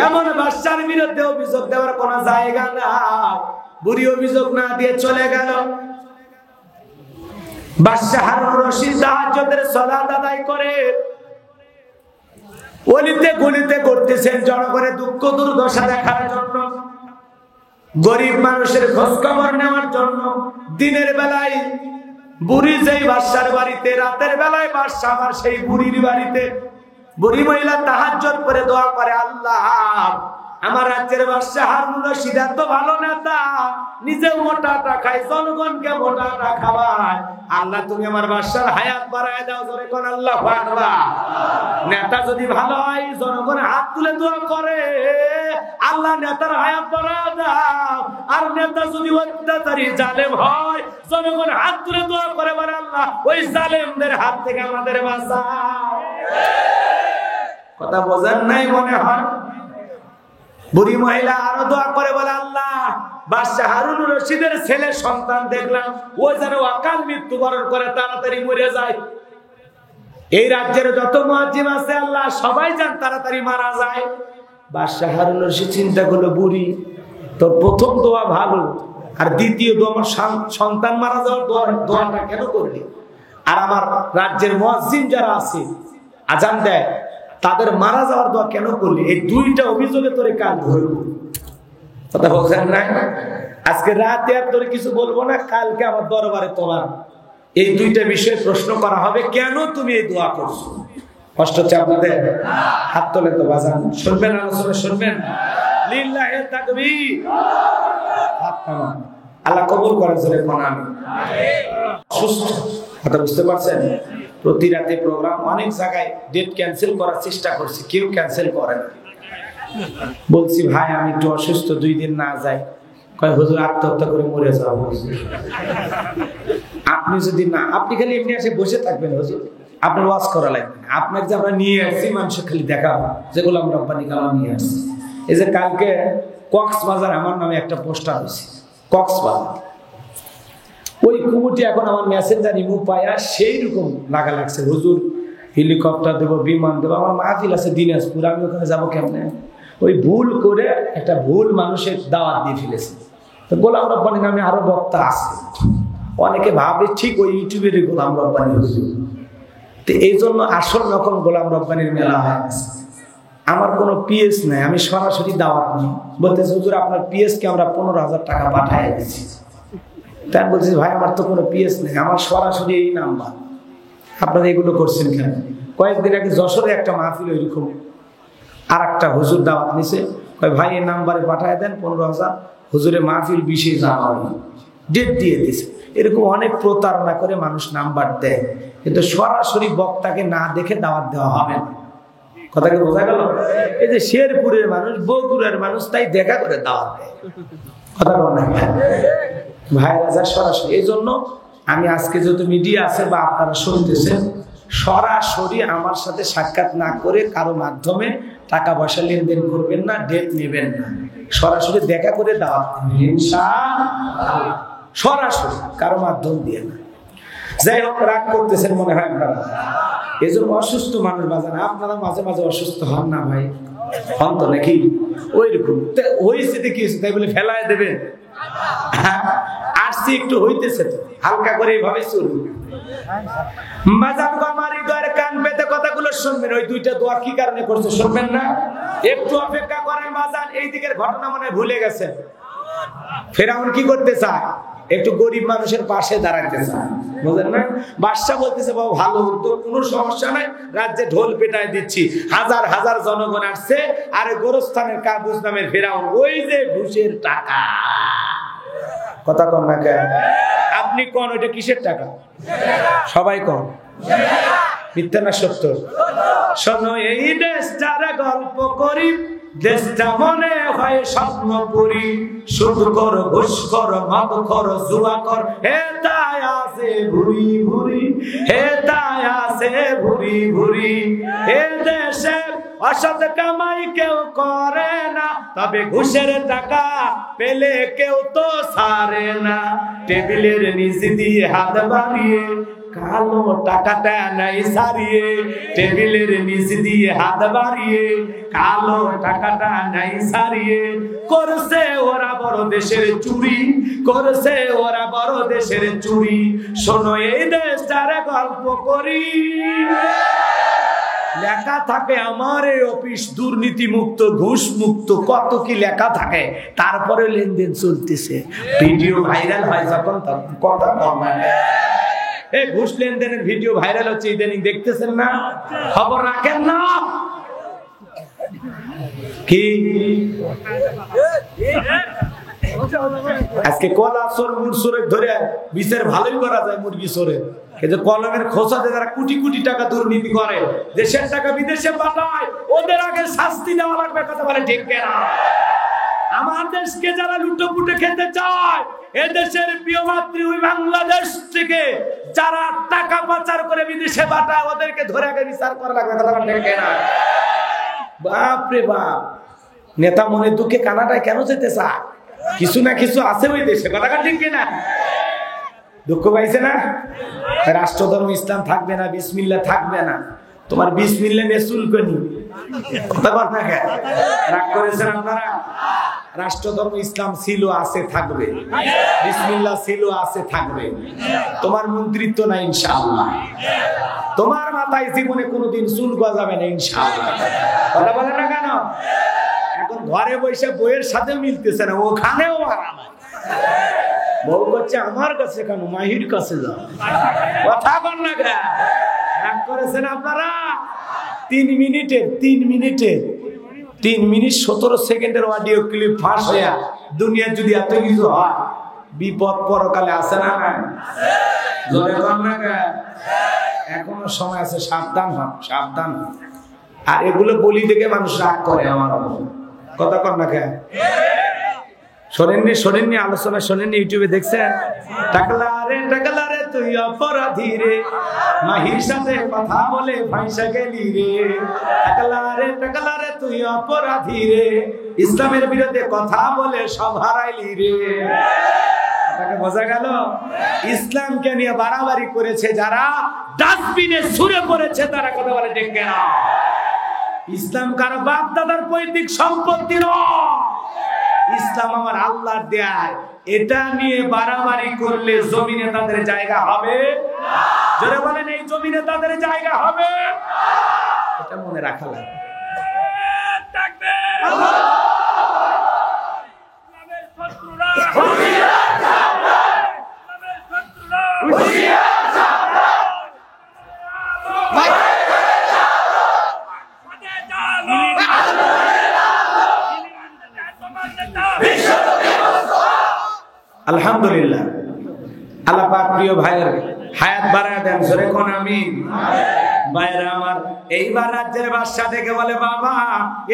এমন বাদশার বিরুদ্ধে অভিযোগ দেওয়ার কোন জায়গা না। বুড়ি অভিযোগ না দিয়ে চলে গেল। বাদশাহ হারুন রশিদ তাহাজ্জুদের সালাত আদায় করে অলিতে গলিতে করতেছেন জনগণের দুঃখ দুর্দশা দেখার জন্য, গরিব মানুষের খোঁজ খবর নেওয়ার জন্য। দিনের বেলায় বুড়ি যেই বাদশার বাড়িতে, রাতের বেলায় বাদশা আমার সেই বুড়ির বাড়িতে। বুড়ি মহিলা তাহাজ্জুদ করে দোয়া করে, আল্লাহ, আমার রাজ্যের বাদশা হারুন রশিদ এত ভালো নেতা, নিজেও মোটা আটা খায়, জনগণকে মোটা আটা খাওয়ায়। আল্লাহ, তুমি আমার বাদশার হায়াত বাড়ায় দাও। জোরে কোন আল্লাহু আকবার। নেতা যদি ভালো হয়, জনগণ হাত তুলে দোয়া করে, আল্লাহ নেতার হায়াত বাড়ায় দাও। আর নেতা যদি অত্যাচারী জালেম হয়, জনগণ হাত তুলে দোয়া করে, বলে আল্লাহ ওই জালেমদের হাত থেকে আমাদের বাঁচাও। কথা বোঝেন নাই মনে হয়? বুড়ি মহিলা আরো দোয়া করে বলে, আল্লাহ বাদশা হারুন রশিদের ছেলে সন্তান দেখলাম ও যেন অকাল মৃত্যুবরণ করে তাড়াতাড়ি মরে যায়। এই রাজ্যের যত মুয়াজ্জিম আছে আল্লাহ সবাই যেন তাড়াতাড়ি মারা যায়। বাদশা হারুন রশিদ চিন্তা করলো, বুড়ি তোর প্রথম দোয়া ভালো, আর দ্বিতীয় দোয়া আমার সন্তান মারা যাওয়ার দোয়াটা কেন করলি? আর আমার রাজ্যের মুয়াজ্জিম যারা আছে আজান দেয় তাদের মারা যাওয়ার দোয়া কেন করলি? এই দুইটা অভিযোগে তোরে কাল ধরবো। কথা বলছেন না? আজকে রাতে আর তোরে কিছু বলবো না, কালকে আমার দরবারে তোমার এই দুইটা বিষয়ে প্রশ্ন করা হবে, কেন তুমি এই দোয়া করছো? কষ্ট হচ্ছে আপনাদের? হাত তোলে তো বাজান, শুনবেন আলোচনা শুনবেন? লিল্লাহি তাকবীর। আল্লাহ কবুল করেন জোরে কোন আমিন। সুস্থ কথা বুঝতে পারছেন? প্রতি রাতে প্রোগ্রাম, অনেক জায়গায় ডেট ক্যান্সেল করার চেষ্টা করছি, কেউ ক্যান্সেল করে না। বলছি ভাই আমি একটু অসুস্থ, 2 দিন না যাই, কয় হুজুর আত্মহত্যা করে মরে যাবো। আপনি যদি না, আপনি খালি এমনি এসে বসে থাকবেন হুজুর, আপনার ওয়াজ করা লাগবে না। আপনার যে আমরা নিয়ে আসছি মানুষ খালি দেখা যেগুলো আমরা রব্বানি কালাম নিয়ে আসছি। এই যে কালকে কক্সবাজার আমার নামে একটা পোস্টার হয়েছে, কক্সবাজার ওই কুমুটি এখন আমার মেসেঞ্জার ইমু পায়া সেই রকম লাগা লাগছে, হুজুর হেলিকপ্টার দেবো, বিমান দেবো, আমার মাহফিল আছে দিনাজপুর, আমি ওখানে যাবো কেমনে? ওই ভুল করে একটা ভুল মানুষের দাওয়াত দিয়ে ফেলেছে। তো গোলাম রব্বানি নামে আরো বক্তা আছে, অনেকে ভাবে ঠিক ওই ইউটিউবের গোলাম রব্বানি হুজুর। তো এই জন্য আসল রকম গোলাম রব্বানির মেলা হয়ে গেছে। আমার কোনো পিএস নাই, আমি সরাসরি দাওয়াত নিই, বলতেছি হুজুর আপনার পিএস কে আমরা 15,000 টাকা পাঠিয়ে দিচ্ছি। তাই বলছি ভাই আমার তো কোনো পিএস নেই, আমার সরাসরি এই নাম্বার, আপনারা এগুলো করছেন কেন? কয়েকদিন আগে যশোরে একটা মাহফিল ওইরকম আর একটা হুজুর দাওয়াত নিছে, ভাই এই নাম্বারে পাঠিয়ে দেন 15,000, হুজুরে মাহফিল 20 জানুয়ারি ডেট দিয়ে দিছে। এরকম অনেক প্রতারণা করে মানুষ নাম্বার দেয়, কিন্তু সরাসরি বক্তাকে না দেখে দাওয়াত দেওয়া হবে না। কথা কি বোঝা গেল? এই যে শেরপুরের মানুষ, বগুড়ার মানুষ তাই দেখা করে দাওয়াত দেয়। কথা বল না ভাইরা যা সরাসরি। এই জন্য আমি আজকে যত মিডিয়া আছে বা আপনারা শুনতেছেন, সরাসরি আমার সাথে সাক্ষাৎ না করে কারো মাধ্যমে টাকা পয়সা লেনদেন করবেন না, ডেট নেবেন না, সরাসরি দেখা করে দাওয়াত দেবেন ইনশাআল্লাহ, সরাসরি কারো মাধ্যম দিয়ে না। যাই হোক, রাগ করতেছেন মনে হয় আপনারা, এই জন্য অসুস্থ মানুষ বাজান আপনারা মাঝে মাঝে অসুস্থ হন না ভাই, হন তো নাকি? ওই রকম হয়েছে দেখি তাই বলে ফেলায় দেবেন? আসছি একটু হইতেছে তো, হালকা করে এইভাবে চলবে। আমার হৃদয়ের কান পেতে কথাগুলো শুনবেন। ওই দুইটা দোয়া কি কারণে করছে শুনবেন না? একটু অপেক্ষা করেন বাজান, এই দিকের ঘটনা মনে ভুলে গেছে। ফেরাউন কি করতে চায়? একটু গরিব মানুষের পাশে দাঁড়াতে চায়, বুঝলেন না? বাদশা বলতেছে বাবা ভালো উদ্যোগ, কোনো সমস্যা নাই, রাজ্যে ঢোল পেটায় দিচ্ছি, হাজার হাজার জনগণ আসছে। আর গোরস্থানের কাবুজ নামের ফেরাউন, ওই যে ঘুষের টাকা, কথা কন না কেন? আপনি কোন ওইটা কিসের টাকা? সবাই কোন মিথ্যা না সত্য? শোনো এই দেশটার গল্প করি, দেশটা মনে হয় স্বপ্নপুরী, শুধু কর ঘুষ কর মদ কর জুয়া কর, হে তাই আছে ভুরি ভুরি, হে তাই আছে ভুরি ভুরি। এ দেশে অসৎ কামাই কেউ করে না, তবে ঘুষের টাকা পেলে কেউ তো ছাড়ে না। টেবিলের নিচে দিয়ে হাত বাড়িয়ে কালো টাকাটা নাই সারিয়ে, টেবিলের নিচে দিয়ে হাত বাড়িয়ে কালো টাকাটা নাই সারিয়ে। করছে ওরা বড় দেশের চুরি, করছে ওরা বড় দেশের চুরি। শোনো এই দেশটার গল্প করি, লেখা থাকে আমার এই অফিস দুর্নীতি মুক্ত, ঘুষ মুক্ত, কত কি লেখা থাকে, তারপরে লেনদেন চলতেছে। ভিডিও ভাইরাল হয় যখন তখন কথা কম হয়। এই ঘুষ লেনদেনের ভিডিও ভাইরাল হচ্ছে ইদানিং, দেখতেছেন না? খবর রাখেন না কি? আজকে কলা চোর মুরসুরে ধরে বিচার ভালোই করা যায়, মুরগি চোরে। কিন্তু কলমের খোঁচাতে যারা কোটি কোটি টাকা দুর্নীতি করে, দেশের টাকা বিদেশে পাঠায়, ওদের আগে শাস্তি দেওয়া লাগবে। কথা বলে ঠিক না? আমার দেশকে যারা লুটোপুটে খেতে চায়, এদেশের প্রিয় মাতৃ ওই বাংলাদেশ থেকে যারা টাকা পাচার করে বিদেশে পাঠায়, ওদেরকে ধরে আগে বিচার করা লাগবে। কথা বলে ঠিক না? বাপ রে বাপ, নেতা মনে দুঃখে কানাডায় কেন যেতে চায়? কিছু না কিছু আছে ওই দেশে, কথা ঠিক কিনা? দুঃখ পাইছে না? রাষ্ট্রধর্ম ইসলাম থাকবে না, বিসমিল্লাহ থাকবে না। তোমার বিসমিল্লাহ নিয়ে চুলকানি, কথা বল না কেন? রাগ করেছেন আপনারা? রাষ্ট্রধর্ম ইসলাম ছিল, আছে, থাকবে। বিসমিল্লাহ ছিল, আছে, থাকবে। তোমার মন্ত্রিত্ব না ইনশাআল্লাহ। তোমার মাথায় জীবনে কোনোদিন চুল গজাবে না ইনশাআল্লাহ। কথা বলে না কেন? এখন ঘরে বসে বইয়ের সাথে মিলতেছে না, ওখানেও আরাম। বউ করছে আমার কাছে কেন, মাহির কাছে যাও। কথা বল না কেন? রাগ করেছেন আপনারা? 3 মিনিট 17 সেকেন্ডের অডিও ক্লিপ ফাঁস হয়ে দুনিয়া যদি এত কিছু হয়, বিপদ পরকালে আছে না? জোরে বল না কেন? এখনো সময় আছে, সাবধান হন, সাবধান হন। আর এগুলো বলি দেখে মানুষ রাগ করে আমার, কথা কর না কেন? শোনেননি আলোচনা, শোনেননি? ইউটিউবে দেখছেন? টাকলা রে তুই অপরাধী রে, মাহির সাথে কথা বলে ফাঁসা গেলি রে। টাকলা রে তুই অপরাধী রে, ইসলামের বিরুদ্ধে কথা বলে সব হারাইলি রে। বোঝা গেল? ইসলামকে নিয়ে বাড়াবাড়ি করেছে যারা, ডাস্টবিনে ছুঁড়ে পড়েছে তারা, কথা বলে ঠিক না? ইসলাম কারো বাপ দাদার পৈতৃক সম্পত্তি নয়, ইসলাম আমার আল্লাহর দেয়া। এটা নিয়ে বাড়াবাড়ি করলে জমিনে তাদের জায়গা হবে। যারা বলেন এই জমিনে তাদের জায়গা হবে, এটা মনে রাখা লাগবে। আলহামদুলিল্লাহ, আল্লাহ পাক প্রিয় ভাইয়ের হায়াত বাড়ায় দেন, জোরে কোন আমিন। ভাইরা আমার, এইবার রাজ্যের বাদশা থেকে বলে, বাবা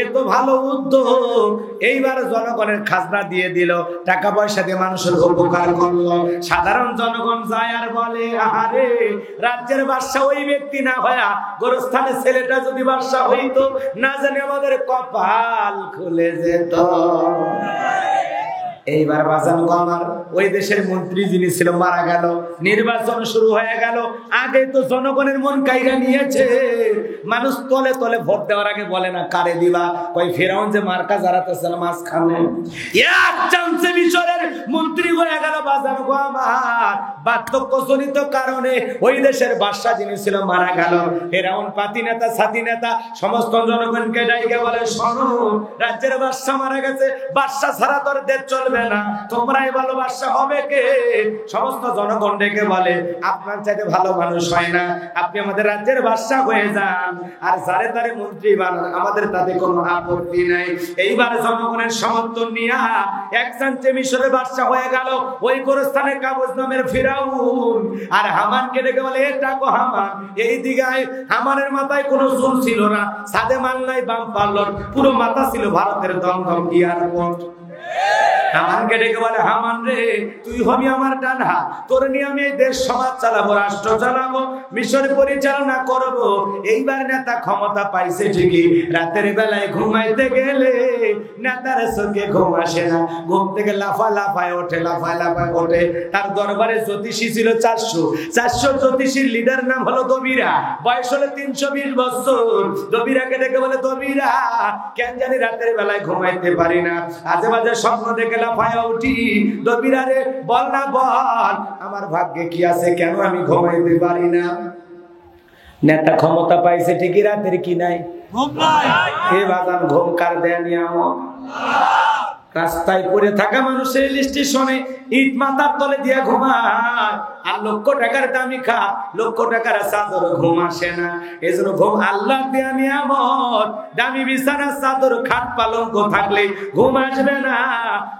এ তো ভালো উদ্যোগ, এইবার জনগণের খাজনা দিয়ে দিল, টাকা পয়সা দিয়ে মানুষের উপকার করলো। সাধারণ জনগণ যায় আর বলে, আহারে রাজ্যের বাদশা ওই ব্যক্তি না হয়া গোরস্থানের ছেলেটা যদি বাদশা হইতো, না জানি আমাদের কপাল খুলে যেত। এইবার বাজান আমার ওই দেশের মন্ত্রী যিনি ছিল মারা গেল, নির্বাচন শুরু হয়ে গেল। আগে তো জনগণের মন কাইরা নিয়েছে, মানুষ তলে তলে ভোট দেওয়ার আগে বলে না কারে দিবা, কই ফেরাউন যে মার্কা জারাতেছে না মাঝখানে। এক চান্সে মিশরের মন্ত্রী হয়ে গেল বাজান আমার, বার্ধক্যজনিত কারণে ওই দেশের বাদশা যিনি ছিল মারা গেল। ফেরাউন পাতি নেতা সাথী নেতা সমস্ত জনগণকে ডাইকে বলে, শোনো রাজ্যের বাদশা মারা গেছে, বাদশা ছাড়া তোর দেশ চলবে না, তোমরাই ভালো বাদশা হবে কে? সমস্ত জনগণ ডেকে বলে, আপনার চাইতে ভালো মানুষ হয় না, আপনি আমাদের রাজ্যের বাদশা হয়ে যান, আর যারে তারে মন্ত্রী বানান, আমাদের তাতে কোনো আপত্তি নাই। এইবার জনগণের সমর্থন নিয়ে এক চান্সে মিশরের বাদশা হয়ে গেল ওই গোরস্থানের কাবজ নামের ফিরাউন। আর হামানকে ডেকে বলে, এটা কো হামান, এই দিগায় হামানের মাথায় কোনো চুল ছিল না, সাদে মাল্লাই বাম পার্লর, পুরো মাথা ছিল ভারতের দমদম এয়ারপোর্ট। হামানকে ডেকে বলে, হামান রে তুই হবি আমার ডান হাত, তোর নিয়ে আমি এই দেশ সমাজ চালাবো, রাষ্ট্র চালাবো, মিশন পরিচালনা করব। এইবার নেতা ক্ষমতা পাইছে ঠিকই, রাতের বেলায় ঘুমাইতে গেলে নেতার চোখে ঘুম আসে না, ঘুম থেকে লাফায় ওঠে। তার দরবারে জ্যোতিষী ছিল 400 জ্যোতিষীর লিডার নাম হলো দবিরা, বয়স হলো 320 বছর। দবিরাকে ডেকে বলে, দবিরা কেন জানি রাতের বেলায় ঘুমাইতে পারি না, আজে বাজে স্বপ্ন দেখে লাফায় উঠি, দবিরা রে বল না বল, আমার ভাগ্যে কি আছে, কেন আমি ঘুমাইতে পারি না? নেতা ক্ষমতা পাইছে ঠিকই, রাতের কি নাই, ঘুম নাই। এ বাগান ঘুম কার দেয় নিয়ামক? রাস্তায় পড়ে থাকা মানুষের স্টেশনে ইট মাথার তলে দিয়ে ঘুমায়, আর লক্ষ টাকার দামি খা, লক্ষ টাকার চাদর ঘুম আসে না। এজন্য ঘুম আল্লাহ দেয়া নিয়ামত, দামি বিছানা চাদর খাট পালঙ্ক থাকলে ঘুম আসবে না।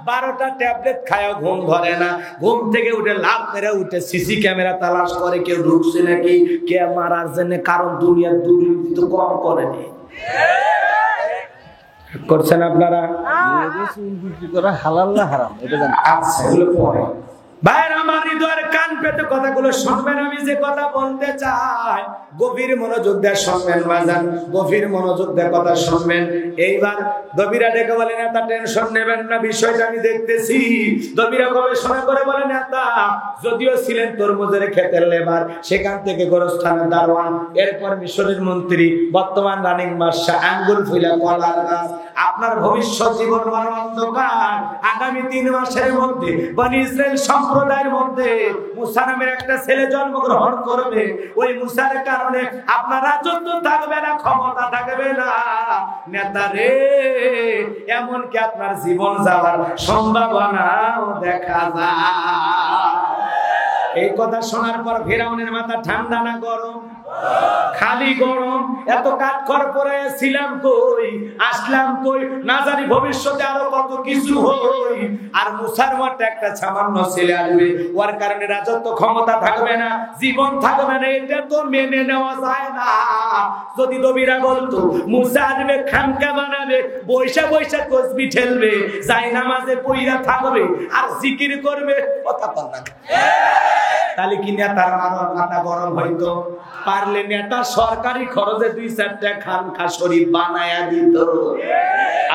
12টা ট্যাবলেট খায়ও ঘুম ধরে না, ঘুম থেকে উঠে লাভ মেরে উঠে সিসি ক্যামেরা তালাশ করে কেউ ঢুকছে নাকি, কে মারার জন্য, কারণ দুনিয়ার দুর্নীতি তো কম করেনি। করছেন আপনারা? হালাল না হারাম এটা জানেন? আচ্ছা, এগুলো পরে। ভাইরা আমার হৃদয়ের কান পেতে কথাগুলো শুনবেন। আমি যে কথা বলতে চাই গভীর মনোযোগ দিয়ে শুনবেন বাজান, গভীর মনোযোগ দিয়ে কথা শুনবেন। এইবার দবিরা ডেকে বলে নেতা টেনশন নেবেন না, বিষয়টা আমি দেখতেছি। দবিরা গবেষণা করে বলে নেতা যদিও ছিলেন তরমুজের ক্ষেতের লেবার, সেখান থেকে গোরস্থানের দারোয়ান, এরপর মিশরের মন্ত্রী, বর্তমান রানিং বাদশা, আঙ্গুল ফুলা কলার গাছ। আপনার ভবিষ্যৎ জীবন বড় অন্ধকার। আগামী 3 মাসের মধ্যে বনি ইসরাইল সম্প্রদায়ের মধ্যে মুসা নামের একটা ছেলে জন্মগ্রহণ করবে। ওই মুসার কারণে আপনার রাজত্ব থাকবে না, ক্ষমতা থাকবে না। নেতা রে, এমনকি আপনার জীবন যাওয়ার সম্ভাবনাও দেখা যায়। এই কথা শোনার পর ফিরআউনের মাথা ঠান্ডা না গরম? খালি গরম। এত কাজ কর পরে ছিলাম কই, আসলাম কই, না জানি ভবিষ্যতে আরো কত কিছু হই। আর মুসার মতো একটা সামান্য ছেলে আসবে, ওর কারণে রাজত্ব ক্ষমতা থাকবে না, জীবন থাকবে না। এটা তো মেনে নেওয়া যায় না। যদি নবীরা বলতো মুসা আসবে, খানকা বানাবে, বৈশা বৈশা তসবি ঠেলবে, যাই নামাজে পইরা থাকবে আর জিকির করবে, কথা বল না, তাহলে কি নেতার মাথা গরম হইতো? পারলে নেতা সরকারি খরচে 2-4টা খানকা শরীফ বানায়া দিত।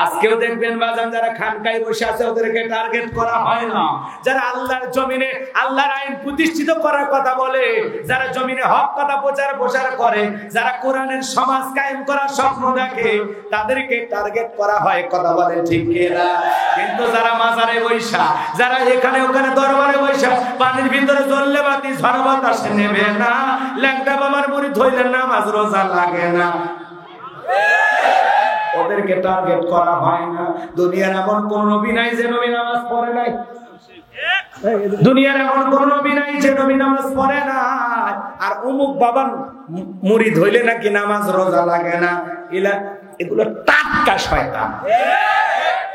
আজকেও দেখবেন বাজান যারা খানকায় বসে আছে ওদেরকে টার্গেট করা হয় না। যারা আল্লাহর জমিনে আল্লাহর আইন প্রতিষ্ঠিত করার কথা বলে, যারা জমিনে হক কথা প্রচার করে, যারা কোরআনের সমাজ কায়েম করার স্বপ্ন দেখে, তাদেরকে টার্গেট করা হয়। কথা বলে ঠিক কিনা? কিন্তু যারা মাজারে বৈশা, যারা এখানে ওখানে দরবারে বৈশা, পানির ভিতরে জ্বললে বাতি ঝড় বাতাসে নেবে না, ল্যাংটা বাবার মুরিদ হইলে নামাজ রোজা লাগে না, ওদেরকে টার্গেট করা হয় না। দুনিয়ার এমন কোন নবী নাই যে নবী নামাজ পড়ে নাই। দুনিয়ার এমন কোন নবী নাই যে নবী নামাজ পড়ে না। আর অমুক বাবার মুরিদ হইলে নাকি নামাজ রোজা লাগে না, এগুলো টাটকা শয়তান।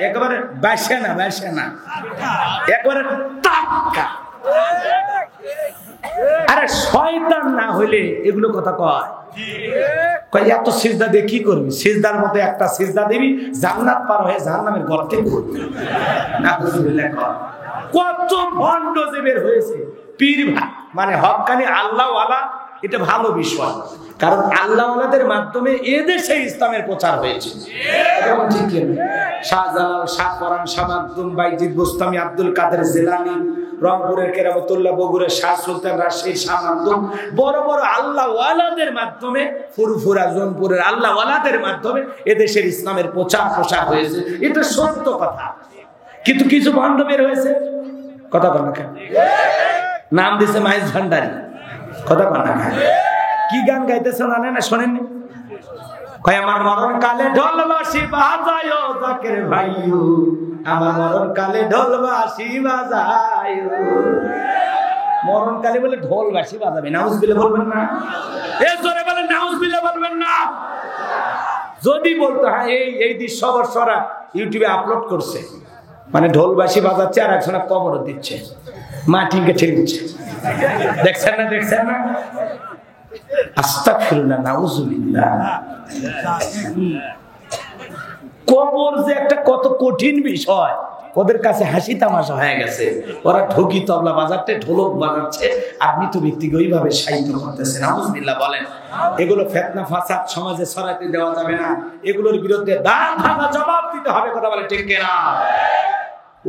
একেবারে বাসে না, একেবারে টাটকা। আরে শয়তান না হইলে এগুলো কথা কয়? এত সিজদা দিয়ে কি করবি? সিজদার মধ্যে একটা সিজদা দিবি, জান্নাত পার হয়ে জাহান্নামের গর্তে পড়বি। কত ভণ্ড যে বের হয়েছে। পীর মানে হক্কানি আল্লাহওয়ালা, এটা ভালো বিষয়, কারণ আল্লাহওয়ালাদের মাধ্যমে এদেশে ইসলামের প্রচার হয়েছে। শাহজালাল, শাহ পরান, শাহ মাকদুম, বাইজিদ বোস্তামি, আব্দুল কাদের জিলানী, রংপুরের কেরামতুল্লাহ, বগুড়ার শাহ সুলতান, রাজশাহীর শাহ মাকদুম, বড় বড় আল্লাহওয়ালাদের মাধ্যমে, ফুরফুরা জোনপুরের আল্লাহওয়ালাদের মাধ্যমে এদেশের ইসলামের প্রচার হয়েছে। এটা সত্য কথা। কিন্তু কিছু ভণ্ড বের হয়েছে, কথা বল না কেন? নাম দিছে মাইজ ভান্ডারী, কথা বল না কেন? কি গান গাইতেছে জানেন না? শোনেননি? কয় আমার মরণ কালে ঢোল বাঁশি বাজায় জাকের ভাইও, আমার মরণ কালে ঢোল বাঁশি বাজায়। মরণ কালে বলে ঢোল বাঁশি বাজাবে, নাউজুবিল্লাহ বলবেন না? এ জোরে বলেন নাউজুবিল্লাহ বলবেন না? যদি বলতো হ্যাঁ এই দৃশ্য বর্ষরা ইউটিউবে আপলোড করছে, মানে ঢোল বাঁশি বাজাচ্ছে আর একজনা কবর দিচ্ছে, মাটিকে ঠেলছে, দেখছেন না? আস্তাগফিরুল্লাহ, নাউজুবিল্লাহ। কবর যে একটা কত কঠিন বিষয়, ওদের কাছে হাসি তামাশা হয়ে গেছে। ওরা ঢোকি তবলা বাজাচ্ছে, ঢোলক বাজাচ্ছে, আর মৃত ব্যক্তিকে ওইভাবে সাহিত্য করতেছে। নাউজুবিল্লাহ বলেন। এগুলো ফিতনা ফাসাদ সমাজে ছড়াতে দেওয়া যাবে না। এগুলোর বিরুদ্ধে দাঁত ভাঙা জবাব দিতে হবে। কথা বলে ঠিক কিনা?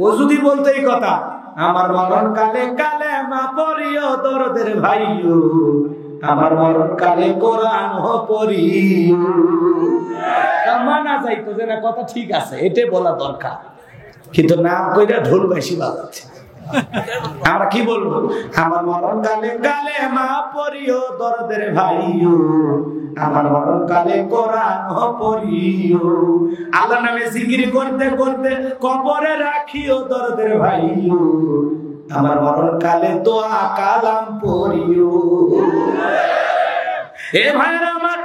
ও যদি বলতো এই কথা, আমার মরণ কালে কালেমা পড়িও দরদের ভাইও, আমার মরণ কালে কোরআন পড়িও, মানা যাইতো যে না, কথা ঠিক আছে, এটাই বলা দরকার। কিন্তু নাম কইরা ঢোল বাঁশি বাজাচ্ছে। আমরা কি বলবো? আমার মরণ কালে কালেমা পড়িও দরদের ভাইও, আমার মরণ কালে কোরআন পড়িও, আল্লাহ নামে জিকির করতে করতে কবরে রাখিও দরদের ভাইও, আমার মরণ কালে দোয়া কালাম পড়িও। এ ভাইরা আমার,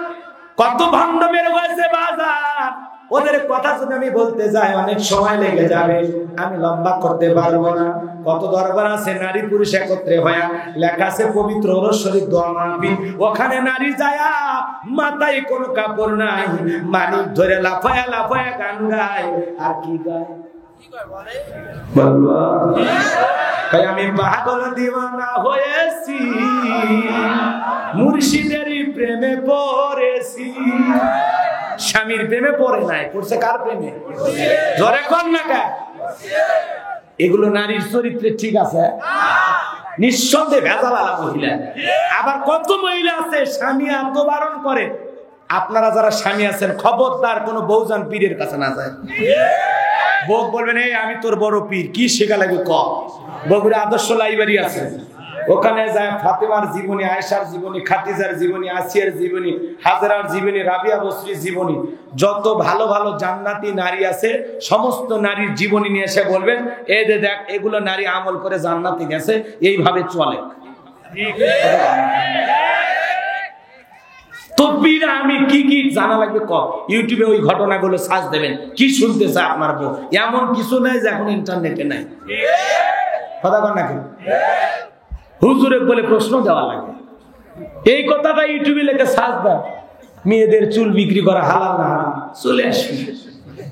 কত ভণ্ড বের হয়েছে বাজার। ওদের কথা যদি আমি বলতে যাই অনেক সময় লেগে যাবে, আমি লম্বা করতে পারবো না। কত দরবার আছে নারী পুরুষ একত্রে হয়া, লেখা আছে পবিত্র শরীফ দোয়া মাহফিল, ওখানে নারী যায়া মাথায় কোনো কাপড় নাই, মানিক ধরে লাফায়া গান গায়। আর কি গায়? আমি পাগল দিওয়ানা হয়েছি, মুর্শিদেরই প্রেমে পড়েছি। স্বামীর প্রেমে পড়ে নাই, পড়ছে কার প্রেমে? জোরে কর না কা। এগুলো নারীর চরিত্রে ঠিক আছে? নিঃসন্দেহে ভেজালালা মহিলা। আবার কত মহিলা আছে স্বামী আত্মবারণ করে। আপনারা যারা স্বামী আছেন খবরদার কোন বউজান পীরের কাছে না যায়। বউ বলবেন এই আমি তোর বড় পীর, কি শেখা লাগবে ক। বগুড়া আদর্শ লাইব্রেরি আছে, ওখানে যায় ফাতেমার জীবনী, আয়েশার জীবনী, খাদিজার জীবনী, আসিয়ার জীবনী, হাজরার জীবনী, রাবিয়া বসরির জীবনী, যত ভালো ভালো জান্নাতি নারী আছে সমস্ত নারীর জীবনী নিয়ে এসে বলবেন এই যে দেখ এগুলো নারী আমল করে জান্নাতে গেছে, এইভাবে চলে। তকবীর আমি কি কি জানা লাগবে ক। ইউটিউবে ওই ঘটনাগুলো সার্চ দেবেন, কি শুনতে চায় আপনার বউ। এমন কিছু নাই যে এখন ইন্টারনেটে নাই। কথা কর নাকি? হুজুরে বলে প্রশ্ন দেওয়া লাগে, এই কথাটা ইউটিউবে লেখে সার্চ দাও, মেয়েদের চুল বিক্রি করা হালাল না হারাম, চলে আসবে।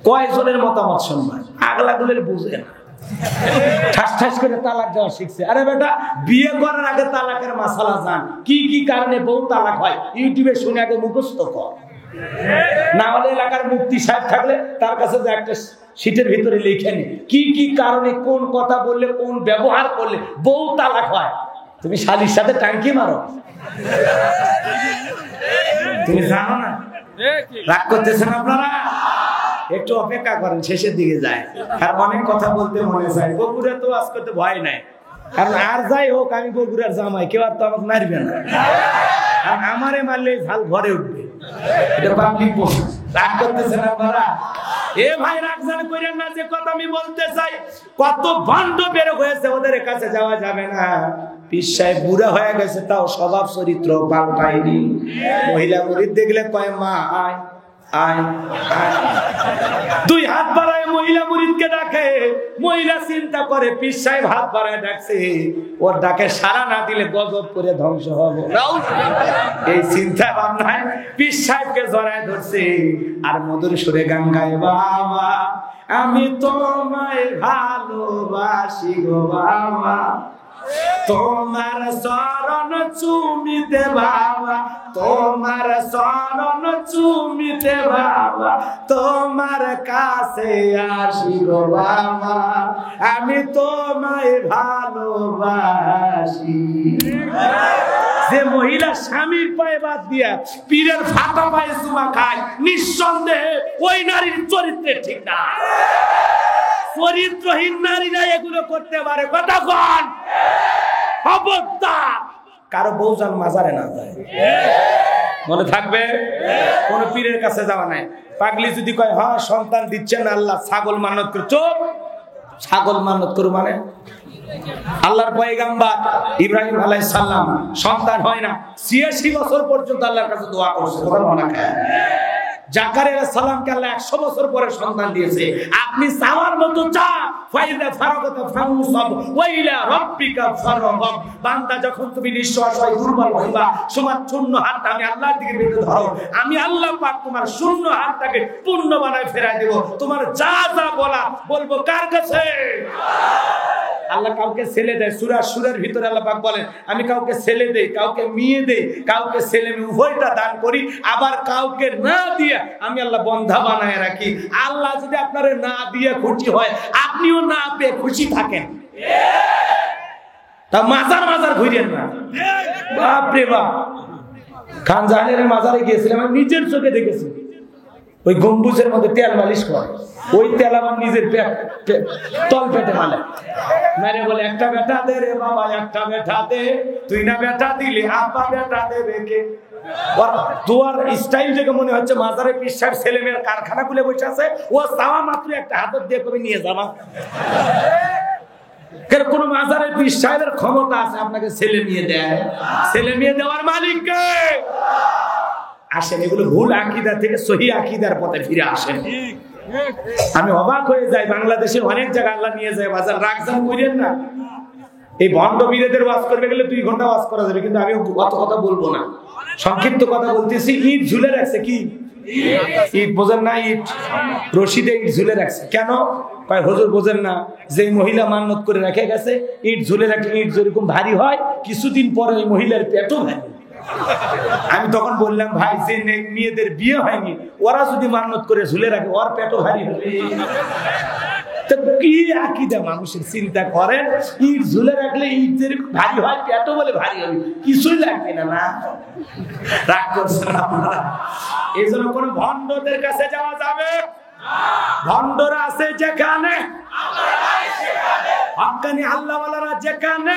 কয়জনের মতামত শুনবেন? আগলাগুলোর বুঝে না, ঠাস ঠাস করে তালাক দেওয়া শিখছে। আরে বেটা, বিয়ে করার আগে তালাকের মাসালা জান, কি কি কারণে বউ তালাক হয় ইউটিউবে শুনে আগে মুখস্থ কর। না হলে এলাকার মুফতি সাহেব থাকলে তার কাছে যে একটা শীটের ভিতরে লিখে নি কি কি কারণে কোন কথা বললে কোন ব্যবহার করলে বউ তালাক হয়। তুমি শালির সাথে টাঙ্কি মারো, তুমি জানো না? রাগ করতেছেন আপনারা? একটু অপেক্ষা করেন, শেষের দিকে যায়। আর অনেক কথা বলতে মনে চায়। বগুড়া তো আজ করতে ভয় নাই, কারণ আর যাই হোক আমি বগুড়ার জামাই, কেউ আর তো আমাকে মারবে না। আর আমারে মারলে ঝাল ঘরে উঠবে, এটা পাবলিক পোস্ট। রাগ করতেছেন আপনারা? এ ভাই রাগ জান কইরেন না, যে কথা আমি বলতে চাই। কত ভণ্ড বের হয়েছে, ওদের কাছে যাওয়া যাবে না। পীর সাহেব বুড়া হয়ে গেছে, তাও স্বভাব চরিত্র পাল্টায়নি। মহিলা মুরিদ দেখলে কয় মা আয় আয় আয়, দুই হাত বাড়ায় মহিলা মুরিদকে ডাকে। মহিলা চিন্তা করে পীর সাহেব হাত বাড়ায় ডাকছে, ওর ডাকে সাড়া না দিলে গজব করে ধ্বংস হবে। এই চিন্তা ভাবনায় পীর সাহেবকে জড়ায় ধরছে আর মধুর সুরে গান গায়, বাবা আমি তোমায় ভালোবাসি গো বাবা, তোমার শরণ চুমিতে বাবা, তোমার শরণ চুমিতে বাবা, তোমার কাছে আসি গো বাবা, আমি তোমায় ভালোবাসি। যে মহিলা স্বামীর পায়ে বাদ দিয়া পীরের ফাঁকা পায়ে চুমা খায়, নিঃসন্দেহে ওই নারীর চরিত্রে ঠিক না। চরিত্রহীন নারীরা এগুলো করতে পারে। কতক্ষণ খবরদার কারো বউজান মাজারে না যায়, মনে থাকবে। কোন পীরের কাছে যাওয়া নাই। পাগলি যদি কয় হ্যাঁ সন্তান দিচ্ছেন আল্লাহ, ছাগল মানত করে, চোপ। ছাগল মানত করো মানে? আল্লাহর পয়গাম্বার ইব্রাহিম আলাইহিস সালাম সন্তান হয় না, ৮৬ বছর পর্যন্ত আল্লাহর কাছে দোয়া করছে। জাকারিয়া আলাইহিস সালামকে আল্লাহ ১০০ বছর পরে সন্তান দিয়েছে। আপনি চাওয়ার মতো চান, ফাইদা ফারাগাতা ফানসাব ওয়া ইলা রাব্বিকা ফারগাব। বান্দা যখন তুমি নিঃশ্বাস হয় দুর্বল হইবা, তোমার শূন্য হাতটা আমি আল্লাহর দিকে বেঁধে ধরো, আমি আল্লাহ পাক তোমার শূন্য হাতটাকে পূর্ণ বানায় ফেরায় দেব। তোমার যা যা বলা বলবো কার কাছে? আল্লাহ কাউকে ছেলে দেয়, সূরা সূরার ভিতরে আল্লাহ পাক বলেন আমি কাউকে ছেলে দেই, কাউকে মেয়ে দেই, কাউকে ছেলে মেয়ে উভয়টা দান করি, আবার কাউকে না দিয়ে আমি আল্লাহ বন্ধা বানায় রাখি। আল্লাহ যদি আপনারে না দিয়ে খুশি হয়, আপনিও না পেয়ে খুশি থাকেন। তা মাজার মাজার ঘুরেন না। বাপ রে বাপ, খান জাহানের মাজারে গিয়েছিলাম, আমি নিজের চোখে দেখেছি। ওই গম্বুজের মধ্যে তেল মালিশ করে, ওই তেল আমার নিজের তল পেটে মালে মেরে বলে একটা বেটা দে রে বাবা, একটা বেটা দে, তুই না বেটা দিলি আপা বেটা দেবে কে? তোর স্টাইল থেকে মনে হচ্ছে মাজারে পীর সাহেব ছেলে মেয়ের কারখানা খুলে বসে আছে। ও চাওয়া মাত্র একটা হাতত দিয়ে কবি নিয়ে যাবা। কোন মাজারের পীর সাহেবের ক্ষমতা আছে আপনাকে ছেলে মেয়ে দেয়? ছেলে মেয়ে দেওয়ার মালিক কে? আসেন, এগুলো ভুল আকীদা থেকে সহি আকীদার পথে ফিরে আসেন। আমি অবাক হয়ে যাই, বাংলাদেশের অনেক জায়গায় আল্লাহ নিয়ে যায়। বাজার রাগজান করেন না। এই ভণ্ড বীরেদের ওয়াজ করবে গেলে 2 ঘন্টা ওয়াজ করা যাবে, কিন্তু আমি অত কথা বলবো না, সংক্ষিপ্ত কথা বলতেছি। ইট ঝুলে রাখছে, কি ইট বোঝেন না? ইট রশিদে ইট ঝুলে রাখছে কেন? কয় হুজুর বোঝেন না, যে মহিলা মান্নত করে রেখে গেছে ইট ঝুলে রাখলে ইট যেরকম ভারী হয়, কিছুদিন পরে ওই মহিলার পেটও ভারী। আমি তখন বললাম, ভাই যে মেয়েদের বিয়ে হয়নি ওরা যদি মান্নত করে ঝুলে রাখে ওর পেটও ভারী হবে। কি আকীদা মানুষের, চিন্তা করেন, ইট ঝুলে রাখলে ইট যেরকম ভারী হয় পেটও বলে ভারী হবে, কিছুই লাগবে না। না রাগ করছেন আপনারা? এই জন্য কোন ভণ্ডদের কাছে যাওয়া যাবে? ভণ্ডরা আছে যেখানে, হক্কানি আল্লাহওয়ালারা যেখানে,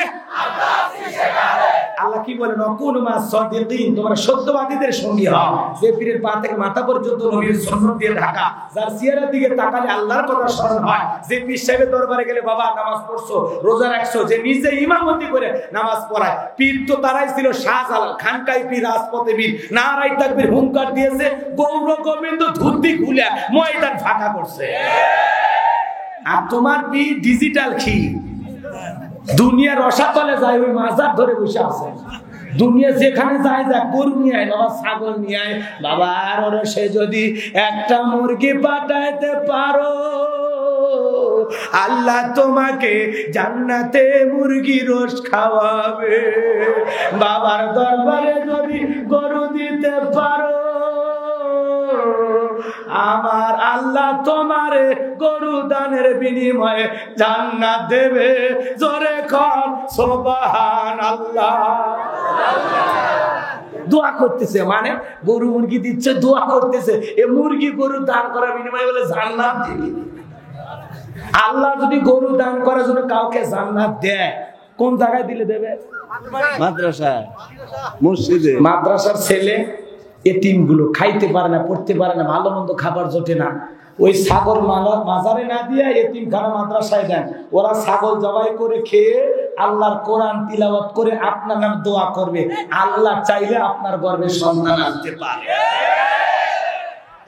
আল্লাহ কি বলেন, অকুনু মা সাদিকিন, তোমরা সত্যবাদীদের সঙ্গী হও। যে পীরের পা থেকে মাথা পর্যন্ত নবীর সুন্নাত দিয়ে ঢাকা, যার চেহারার দিকে তাকালে আল্লাহর কথা স্মরণ হয়, যে পীর সাহেবের দরবারে গেলে বাবা নামাজ পড়ছো, রোজা রাখছো, যে নিজে ইমামতি করে নামাজ পড়ায়। পীর তো তারাই ছিল শাহজালাল, খানকাই পীর, রাজপথে পীর, নারাই তাকবীর হুঙ্কার দিয়েছে, গৌর গোবিন্দ ধুতি খুলে ময়দান ফাঁকা করছে। আর তোমার পীর ডিজিটাল কি, দুনিয়ার রসাতলে যায়, ওই মাজার ধরে বসে আছে। দুনিয়া যেখানে যায়, যা গরু নিয়ে আয় বাবা, ছাগল নিয়ে আয় বাবা, আর ওরা সে যদি একটা মুরগি পাঠাইতে পারো, আল্লাহ তোমাকে জান্নাতে মুরগি রোজ খাওয়াবে। বাবার দরবারে যদি গরু দিতে পারো, আমার আল্লাহ তোমারে গরু দানের বিনিময়ে জান্নাত দেবে। জোরে কর সুবহানাল্লাহ। দোয়া করতেছে, মানে গরু মুরগি দিচ্ছে, দোয়া করতেছে, এ মুরগি গরু দান করার বিনিময়ে বলে জান্নাত দিবে। আল্লাহ যদি গরু দান করার জন্য কাউকে জান্নাত দেয়, কোন জায়গায় দিলে দেবে? মাদ্রাসা, মসজিদে। মাদ্রাসার ছেলে এতিমগুলো খাইতে পারে না, পড়তে পারে না, ভালো মন্দ খাবার জোটে না, ওই ছাগল মাজারে না দিয়ে এতিমখানা মাদ্রাসায় দেন। ওরা ছাগল জবাই করে খেয়ে আল্লাহর কোরআন তিলাওয়াত করে আপনার নামে দোয়া করবে। আল্লাহ চাইলে আপনার গর্ভে সন্তান আনতে পারে।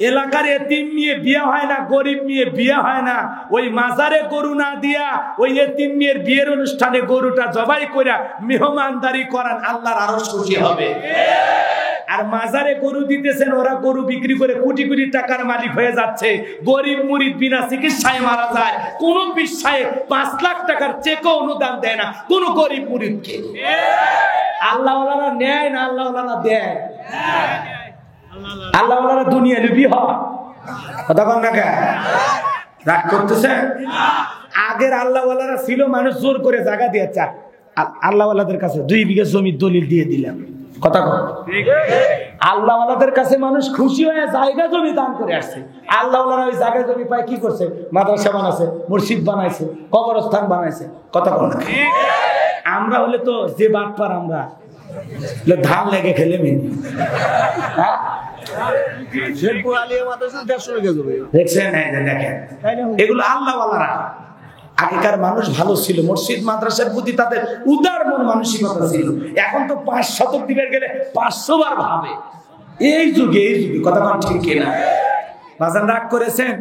এলাকার এতিম মেয়ে বিয়ে হয় না, গরিব মেয়ে বিয়ে হয় না, ওই মাজারে গরু না দিয়া ওই এতিম মেয়ের বিয়ের অনুষ্ঠানে গরুটা জবাই করে মেহমানদারি করান, আল্লাহর আরো খুশি হবে। আর মাজারে গরু দিতেছেন, ওরা গরু বিক্রি করে কোটি কোটি টাকার মালিক হয়ে যাচ্ছে। গরিব মুরিদ বিনা চিকিৎসায় মারা যায়, কোন বিশ্বাসে 5 লাখ টাকার চেকও অনুদান দেয় না কোন গরিব মুরিদকে। আল্লাহওয়ালারা নেয় না, আল্লাহওয়ালারা দেয়। আল্লাহওয়ালারা দুনিয়া লুবি হয়, তখন না কেন রাগ করতেছে? আগের আল্লাহওয়ালারা ছিল মানুষ জোর করে জায়গা দিয়েছে। আল্লাহওয়ালাদের কাছে 2 বিঘা জমি দলিল দিয়ে দিলাম, কথা কর। আল্লাহওয়ালাদের কাছে মানুষ খুশি হয়ে জায়গা জমি দান করে আসছে। আল্লাহওয়ালারা ওই জায়গা জমি পায় কি করছে? মাদ্রাসা বানাইছে, মসজিদ বানাইছে, কবরস্থান বানাইছে, কথা কর। আমরা হলে তো যে বাটপার, আমরা ধান লেগে খেলে মিনি। দেখছেন, দেখেন এগুলো আল্লাহওয়ালারা। আগেকার মানুষ ভালো ছিল, মসজিদ মাদ্রাসার প্রতি তাদের উদার মন মানসিকতা ছিল। এখন তো 5 শতক দিবের গেলে 500 বার ভাবে। এই যুগে কথা বল, ঠিক কিনা? বাজান রাগ করেছেন?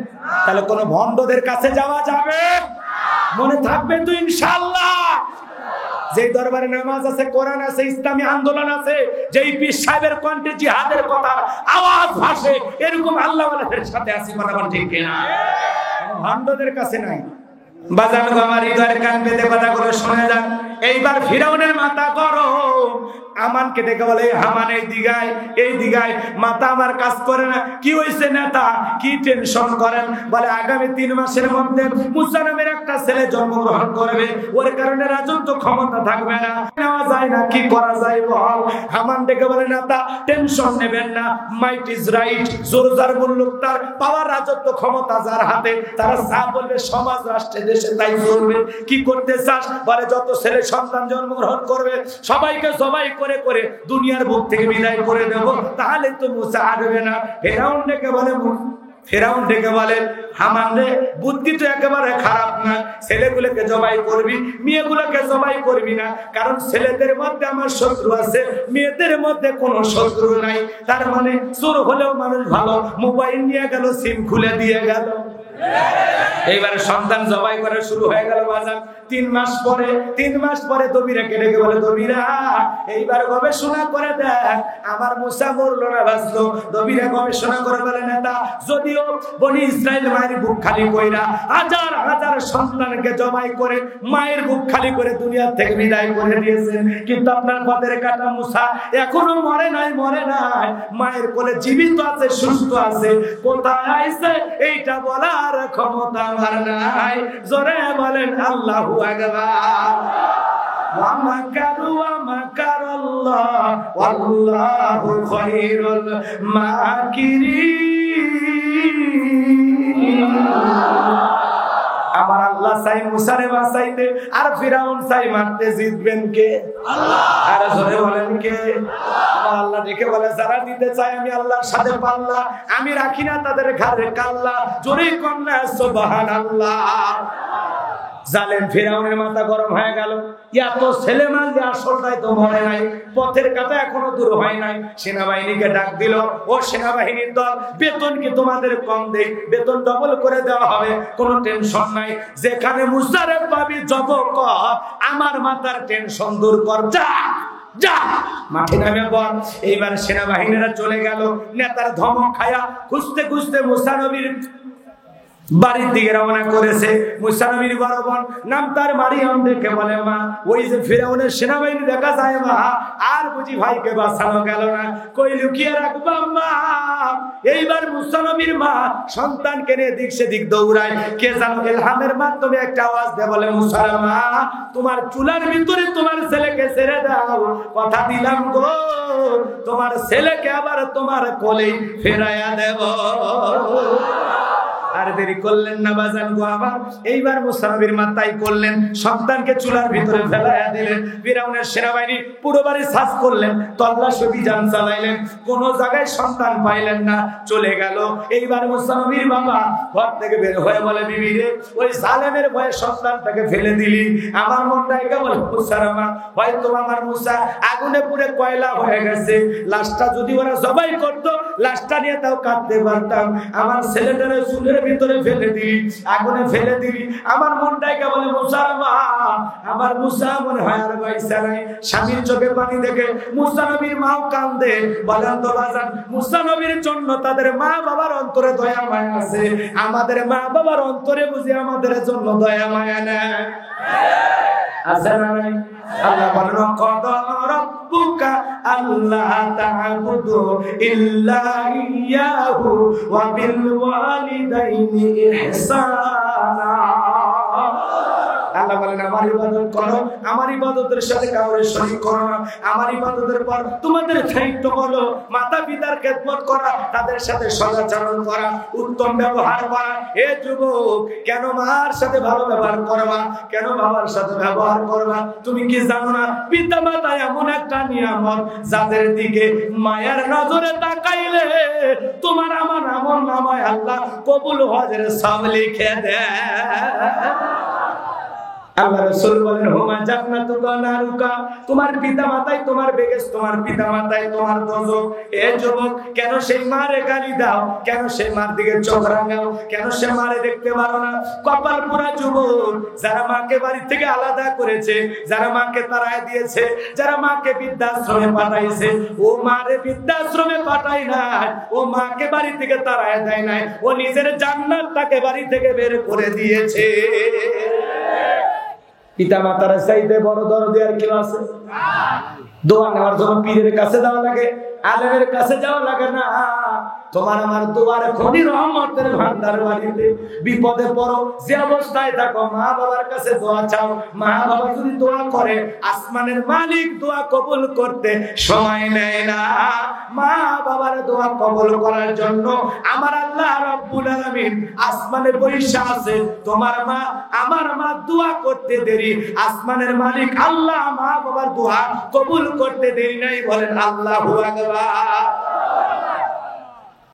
তাহলে কোন ভণ্ডদের কাছে যাওয়া যাবে? মনে থাকবে তো ইনশাআল্লাহ। যেই দরবারে নামাজ আছে, কোরআন আছে, ইসলামী আন্দোলন আছে, যেই পীর সাহেবের কণ্ঠে জিহাদের কথা আওয়াজ ভাসে, এরকম আল্লাহওয়ালাদের সাথে আছে, কথা বল, ঠিক কিনা? ভণ্ডদের কাছে নাই। বাজান আমার হৃদয়ের কান পেতে কথাগুলো শুনে যান। এইবার ফিরাউনের মাথা গরম, আমানকে ডেকে বলে, হামান এই দিগায় মাথা আমার কাজ করে না। কি হয়েছে নেতা, কি টেনশন করেন? বলে আগামী 3 মাসের মধ্যে মুসা নামের একটা ছেলে জন্মগ্রহণ করবে, ওর কারণে রাজত্ব ক্ষমতা থাকবে না, নেওয়া যায় না, কি করা যায় বল? হামান ডেকে বলে, নেতা টেনশন নেবেন না, মাইট ইজ রাইট, জোরজার মুল্লুক তার, পাওয়ার রাজত্ব ক্ষমতা যার হাতে, তারা যা বলবে সমাজ রাষ্ট্রে দেশে তাই করবে। কি করতে চাস? বলে যত ছেলে সন্তান জন্মগ্রহণ করবে সবাইকে জবাই করে করে দুনিয়ার বুক থেকে বিদায় করে দেব, তাহলে তো মুসা আসবে না। ফেরাউন ডেকে বলে, হামান রে, বুদ্ধি তো একেবারে খারাপ না, ছেলেগুলোকে জবাই করবি, মেয়েগুলোকে জবাই করবি না, কারণ ছেলেদের মধ্যে আমার শত্রু আছে, মেয়েদের মধ্যে কোনো শত্রু নাই। তার মানে চোর হলেও মানুষ ভালো, মোবাইল নিয়ে গেল, সিম খুলে দিয়ে গেল, এইবারে সন্তান জবাই করা শুরু হয়ে গেল বাজার। 3 মাস পরে দবিরাকে ডেকে বলে, দবিরা এইবার গবেষণা করে দেখ আমার মুসা মরলো না বাঁচলো। দবিরা গবেষণা করে বলে, নেতা যদিও বনি ইসরাইল মায়ের বুক খালি কইরা হাজার হাজার সন্তানকে জবাই করে মায়ের বুক খালি করে দুনিয়া থেকে বিদায় করে দিয়েছেন, কিন্তু আপনার পথের কাটা মুসা এখনো মরে নাই মায়ের কোলে জীবিত আছে, সুস্থ আছে। কোথায় আইছে এইটা বলার ক্ষমতা আমার নাই। জোরে বলেন আল্লাহু আকবার। ওয়া মাকারু ওয়া মাকারাল্লাহ ওয়াল্লাহু খায়রুল মাকিরিন। আমার আল্লাহ চাই মুসারে বাঁচাইতে, আর ফিরাউন চাই মারতে, জিতবেন কে? আল্লাহ। আর জোরে বলেন কে? আমার আল্লাহ দেখে বলে, যারা দিতে চায় আমি আল্লাহর সাথে পাল্লা, আমি রাখি না তাদের ঘাড়ে কাল্লা। জোরে কন্যা সুবহানাল্লাহ। জালেম ফিরাউনের মাথা গরম হয়ে গেল। এত ছেলে মাল যে আসলটাই তো মরে নাই, পথের কাটা এখনো দূর হয় নাই। সেনাবাহিনীকে ডাক দিল, ও সেনাবাহিনীর দল, বেতন কি তোমাদের কম দেই? বেতন ডবল করে দেওয়া হবে, কোনো টেনশন নাই। যেখানে মুসারে পাবি জব কর, আমার মাথার টেনশন দূর কর, যা যা মাঠে নামে বল। এইবার সেনাবাহিনীরা চলে গেল। নেতার ধমক খায়া খুঁজতে খুঁজতে মুসা নবীর বাড়ির দিকে রওনা করেছে। মুসা নবীর বড় বোন নাম তার মারিয়াম দেখে বলে, মা ওই যে ফিরাউনের সেনাবাহিনী দেখা যায় মা, আর বুঝি ভাইকে বাঁচানো গেল না, কই লুকিয়ে রাখবা মা। এইবার মুসা নবীর মা সন্তানকে নিয়ে দিক সেদিক দৌড়ায়। কে জানো ইলহামের মাধ্যমে একটা আওয়াজ দেয়, বলে মুসার মা তোমার চুলার ভিতরে তোমার ছেলেকে ছেড়ে দাও, কথা দিলাম গো তোমার ছেলেকে আবার তোমার কোলে ফেরাইয়া দেব। আর দেরি করলেন না বাজান গো আবার। এইবার মুসা নবীর মা তাই করলেন, সন্তানকে চুলার ভিতরে ফেলাইয়া দিলেন। ফিরাউনের সেনাবাহিনী পুরো বাড়ি সার্চ করলেন, তল্লাশি অভিযান চালাইলেন, কোন জায়গায় সন্তান পাইলেন না, চলে গেল। এইবার মুসা নবীর বাবা ঘর থেকে বের হয়ে বলে, বিবি রে ওই জালেমের ভয়ে সন্তানটাকে ফেলে দিলি। আমার মনটা কেমন মুসার মা, হয়তো আমার মুসা আগুনে পুড়ে কয়লা হয়ে গেছে, লাশটা যদি ওরা জবাই করতো লাশটা নিয়ে তাও কাঁদতে পারতাম। আমার ছেলেটারে চুলের ভিতরে ফেলে দিলি, আগুনে ফেলে দিলি। আমার মনটাই কেবল মুসার মা, আমার মুসা মনে হয় আর বাইসা নাই। স্বামীর চোখে পানি দেখে মুসা নবীর মাও কান্দে। বলেন তো বাজান, মুসা নবীর জন্য তাদের মা বাবার অন্তরে দয়া মায়া আছে, আমাদের মা বাবার অন্তরে বুঝি আমাদের জন্য দয়া মায়া নেই? আছে না নাই? আল্লাহ বলেন, ক্বাদা রাব্বুকা আল্লা তা'বুদু ইল্লা ইয়্যাহু ওয়া বিল ওয়ালিদাইনি ইহসানা। আল্লাহ বলেন, আমার ইবাদত করো, আমার ইবাদতের সাথে কাউকে শরীক করো না। আমার ইবাদতের পর তোমাদের দায়িত্ব হলো মাতা পিতার খেদমত করা, তাদের সাথে সদাচরণ করা, উত্তম ব্যবহার করা। এ যুবক, কেন মার সাথে ভালো ব্যবহার করবা, কেন বাবার সাথে ব্যবহার করবা? তুমি কি জানো না পিতা মাতা এমন একটা নিয়ামত যাদের দিকে মায়ের নজরে তাকাইলে তোমার আমার আমল নামায় আল্লাহ কবুল হজের সব লিখে দেয়। আল্লাহ রাসূল বলেন, হুমা জান্নাতুকা নারুকা, তোমার পিতামাতাই তোমার বেহেশত, তোমার পিতামাতাই তোমার দোজখ। এ যুবক, কেন সেই মারে গালি দাও, কেন সেই মার দিকে চোখ রাঙাও, কেন সে মারে দেখতে পারো না? কপাল পোড়া যুবক, যারা মাকে বাড়ি থেকে আলাদা করেছে, যারা মাকে তাড়ায় দিয়েছে, যারা মাকে বৃদ্ধাশ্রমে পাঠাইছে, ও মারে বৃদ্ধাশ্রমে পাঠায় নাই, ও মাকে বাড়ি থেকে তাড়ায় দেয় নাই, ও নিজের জান্নাতটাকে বাড়ি থেকে বের করে দিয়েছে। পিতা মাতার চাইতে বড় দরদি আর কেউ আছে? দোয়া নেওয়ার জন্য পীরের কাছে যাওয়া লাগে, আলেমের কাছে যাওয়া লাগে না। তোমার আমার দোয়ার খনি রহমতের ভান্ডার বাড়িতে। বিপদে পড়ো, যে অবস্থায় থাকো, মা বাবার কাছে দোয়া চাও। মা বাবা যদি দোয়া করে, আসমানের মালিক দোয়া কবুল করতে সময় নেয় না। মা বাবার দোয়া কবুল করার জন্য আমার আল্লাহ রাব্বুল আলামিন আসমানে বৈশা আছে। তোমার মা আমার মা দোয়া করতে দেরি, আসমানের মালিক আল্লাহ মা বাবার দোয়া কবুল করতে দেরি নাই। বলেন আল্লাহু আকবার।